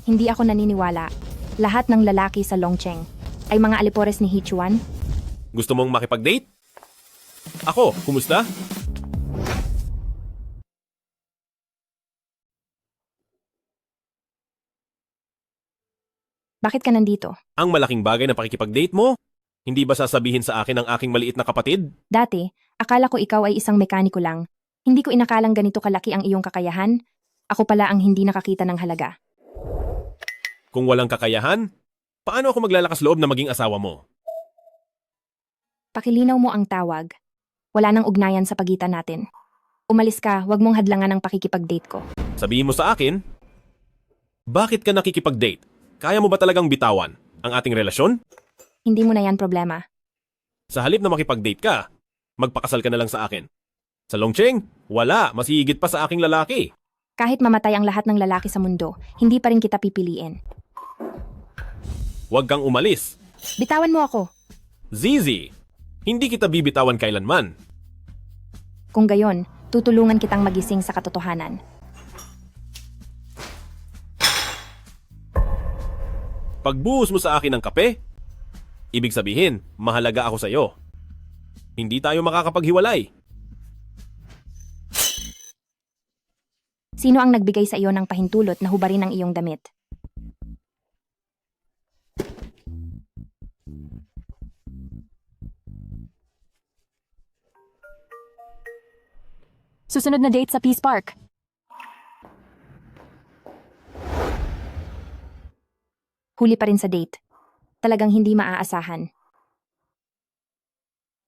Hindi ako naniniwala. Lahat ng lalaki sa Longcheng ay mga alipores ni Hichuan. Gusto mong makipag-date? Ako, kumusta? Bakit ka nandito? Ang malaking bagay na pakikipag-date mo? Hindi ba sasabihin sa akin ng aking maliit na kapatid? Dati, akala ko ikaw ay isang mekaniko lang. Hindi ko inakalang ganito kalaki ang iyong kakayahan. Ako pala ang hindi nakakita ng halaga. Kung walang kakayahan, paano ako maglalakas loob na maging asawa mo? Pakilinaw mo ang tawag. Wala nang ugnayan sa pagitan natin. Umalis ka, wag mong hadlangan ang pakikipag-date ko. Sabihin mo sa akin, bakit ka nakikipag-date? Kaya mo ba talagang bitawan ang ating relasyon? Hindi mo na yan problema. Sa halip na makipag-date ka, magpakasal ka na lang sa akin. Sa Longcheng, wala. Mas higit pa sa aking lalaki. Kahit mamatay ang lahat ng lalaki sa mundo, hindi pa rin kita pipiliin. Huwag kang umalis. Bitawan mo ako. Zizi, hindi kita bibitawan kailanman. Kung gayon, tutulungan kitang magising sa katotohanan. Pagbuhos mo sa akin ng kape, ibig sabihin, mahalaga ako sa iyo. Hindi tayo makakapaghiwalay. Sino ang nagbigay sa iyo ng pahintulot na hubarin ang iyong damit? Susunod na date sa Peace Park. Huli pa rin sa date. Talagang hindi maaasahan.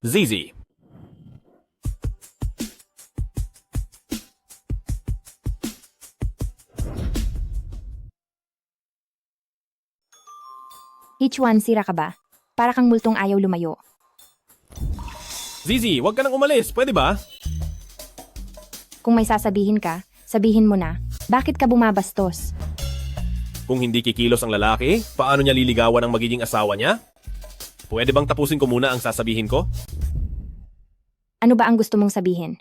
Zizi, Hichuan, sira ka ba? Para kang multong ayaw lumayo. Zizi, huwag ka nang umalis. Pwede ba? Kung may sasabihin ka, sabihin mo na. Bakit ka bumabastos? Kung hindi kikilos ang lalaki, paano niya liligawan ang magiging asawa niya? Pwede bang tapusin ko muna ang sasabihin ko? Ano ba ang gusto mong sabihin?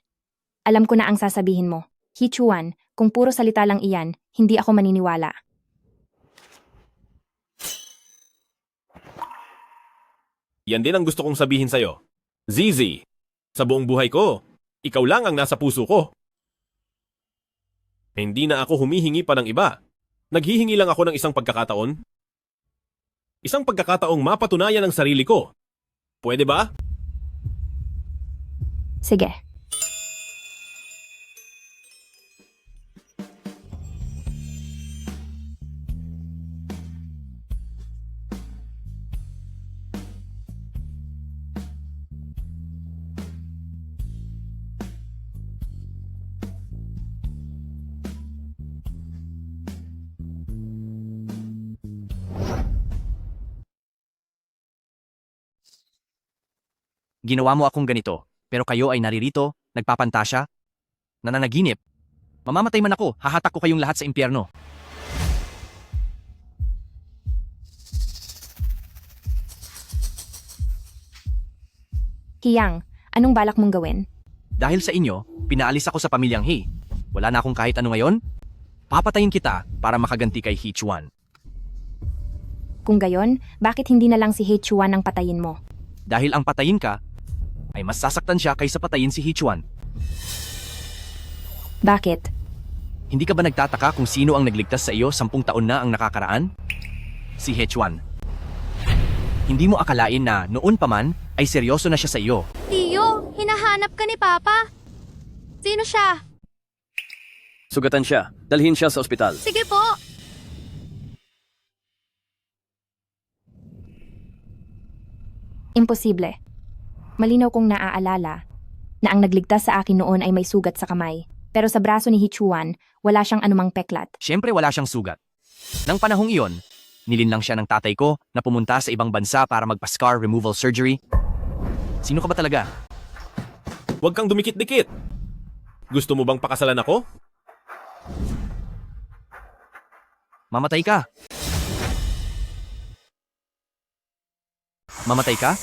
Alam ko na ang sasabihin mo. Hichuan, kung puro salita lang iyan, hindi ako maniniwala. Yan din ang gusto kong sabihin sa'yo. Zizi, sa buong buhay ko, ikaw lang ang nasa puso ko. Hindi na ako humihingi pa ng iba. Naghihingi lang ako ng isang pagkakataon. Isang pagkakataong mapatunayan ang sarili ko. Pwede ba? Sige. Ginawa mo akong ganito, pero kayo ay naririto, nagpapantasya, nananaginip. Mamamatay man ako, hahatak ko kayong lahat sa impyerno. Hiyang, anong balak mong gawin? Dahil sa inyo, pinaalis ako sa pamilyang He. Wala na akong kahit ano ngayon. Papatayin kita para makaganti kay Hichuan. Kung gayon, bakit hindi na lang si Hichuan ang patayin mo? Dahil ang patayin ka, ay mas sasaktan siya kaysa patayin si Hichuan. Bakit? Hindi ka ba nagtataka kung sino ang nagligtas sa iyo 10 taon na ang nakakaraan? Si Hichuan. Hindi mo akalain na noon pa man ay seryoso na siya sa iyo. Tiyo, hinahanap ka ni Papa. Sino siya? Sugatan siya. Dalhin siya sa ospital. Sige po. Imposible. Malinaw kong naaalala na ang nagligtas sa akin noon ay may sugat sa kamay. Pero sa braso ni Hichuan, wala siyang anumang peklat. Siyempre wala siyang sugat. Nang panahong iyon, nilinlang siya ng tatay ko na pumunta sa ibang bansa para magpa-scar removal surgery. Sino ka ba talaga? Huwag kang dumikit-dikit. Gusto mo bang pakasalan ako? Mamatay ka. Mamatay ka?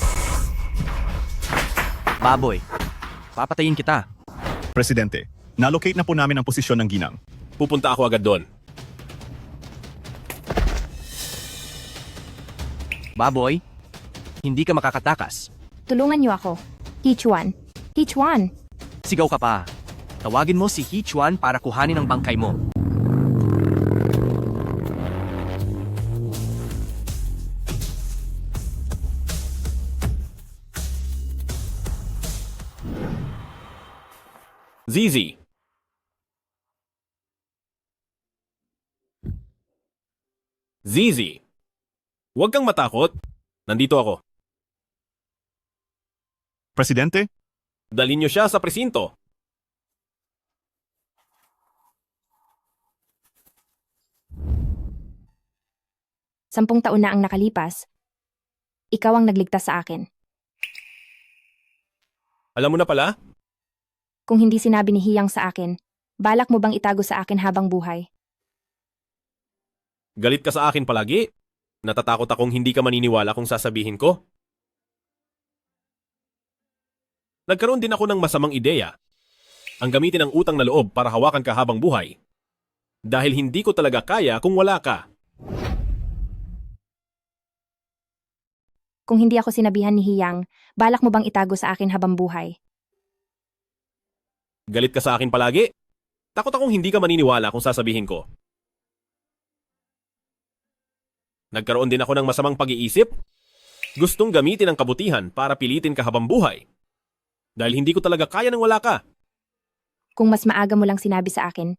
Baboy, papatayin kita. Presidente, nalocate na po namin ang posisyon ng ginang. Pupunta ako agad doon. Baboy, hindi ka makakatakas. Tulungan niyo ako. Hichuan. Hichuan! Sigaw ka pa. Tawagin mo si Hichuan para kuhanin ang bangkay mo. Zizi. Zizi. Huwag kang matakot. Nandito ako. Presidente? Dalhin niyo siya sa presinto. Sampung taon na ang nakalipas. Ikaw ang nagligtas sa akin. Alam mo na pala? Kung hindi sinabi ni Hiyang sa akin, balak mo bang itago sa akin habang buhay? Galit ka sa akin palagi? Natatakot akong hindi ka maniniwala kung sasabihin ko? Nagkaroon din ako ng masamang ideya. Ang gamitin ang utang na loob para hawakan ka habang buhay. Dahil hindi ko talaga kaya kung wala ka. Kung hindi ako sinabihan ni Hiyang, balak mo bang itago sa akin habang buhay? Galit ka sa akin palagi? Takot akong hindi ka maniniwala kung sasabihin ko. Nagkaroon din ako ng masamang pag-iisip. Gustong gamitin ang kabutihan para pilitin ka habang buhay. Dahil hindi ko talaga kaya nang wala ka. Kung mas maaga mo lang sinabi sa akin,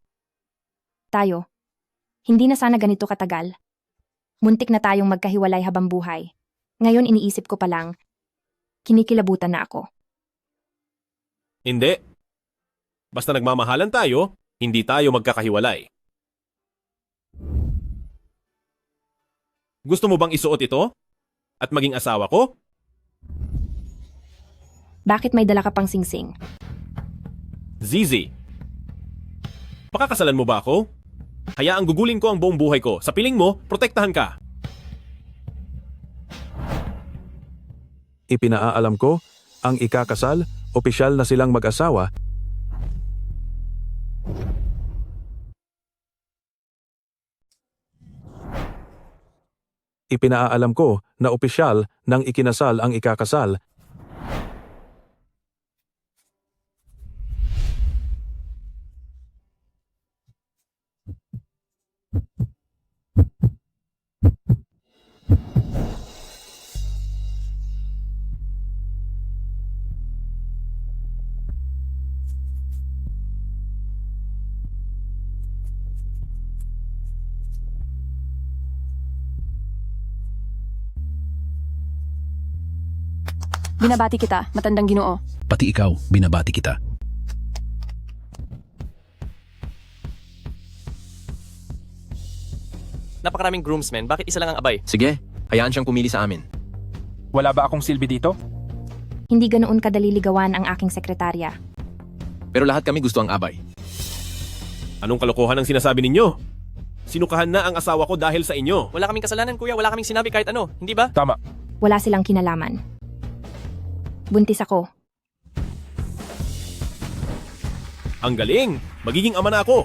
tayo, hindi na sana ganito katagal. Muntik na tayong magkahiwalay habang buhay. Ngayon iniisip ko pa lang, kinikilabutan na ako. Hindi. Basta nagmamahalan tayo, hindi tayo magkakahiwalay. Gusto mo bang isuot ito? At maging asawa ko? Bakit may dala ka pang singsing? Zizi. Pakakasalan mo ba ako? Hayaang gugulin ko ang buong buhay ko. Sa piling mo, protektahan ka. Ipinaalam ko, ang ikakasal, opisyal na silang mag-asawa. Ipinaalam ko na opisyal nang ikinasal ang ikakasal. Binabati kita, matandang Ginoo. Pati ikaw, binabati kita. Napakaraming groomsmen, bakit isa lang ang abay? Sige, hayaan siyang pumili sa amin. Wala ba akong silbi dito? Hindi ganoon kadali ligawan ang aking sekretarya. Pero lahat kami gusto ang abay. Anong kalokohan ang sinasabi ninyo? Sinukahan na ang asawa ko dahil sa inyo. Wala kaming kasalanan, kuya. Wala kaming sinabi kahit ano. Hindi ba? Tama. Wala silang kinalaman. Buntis ako. Ang galing! Magiging ama na ako!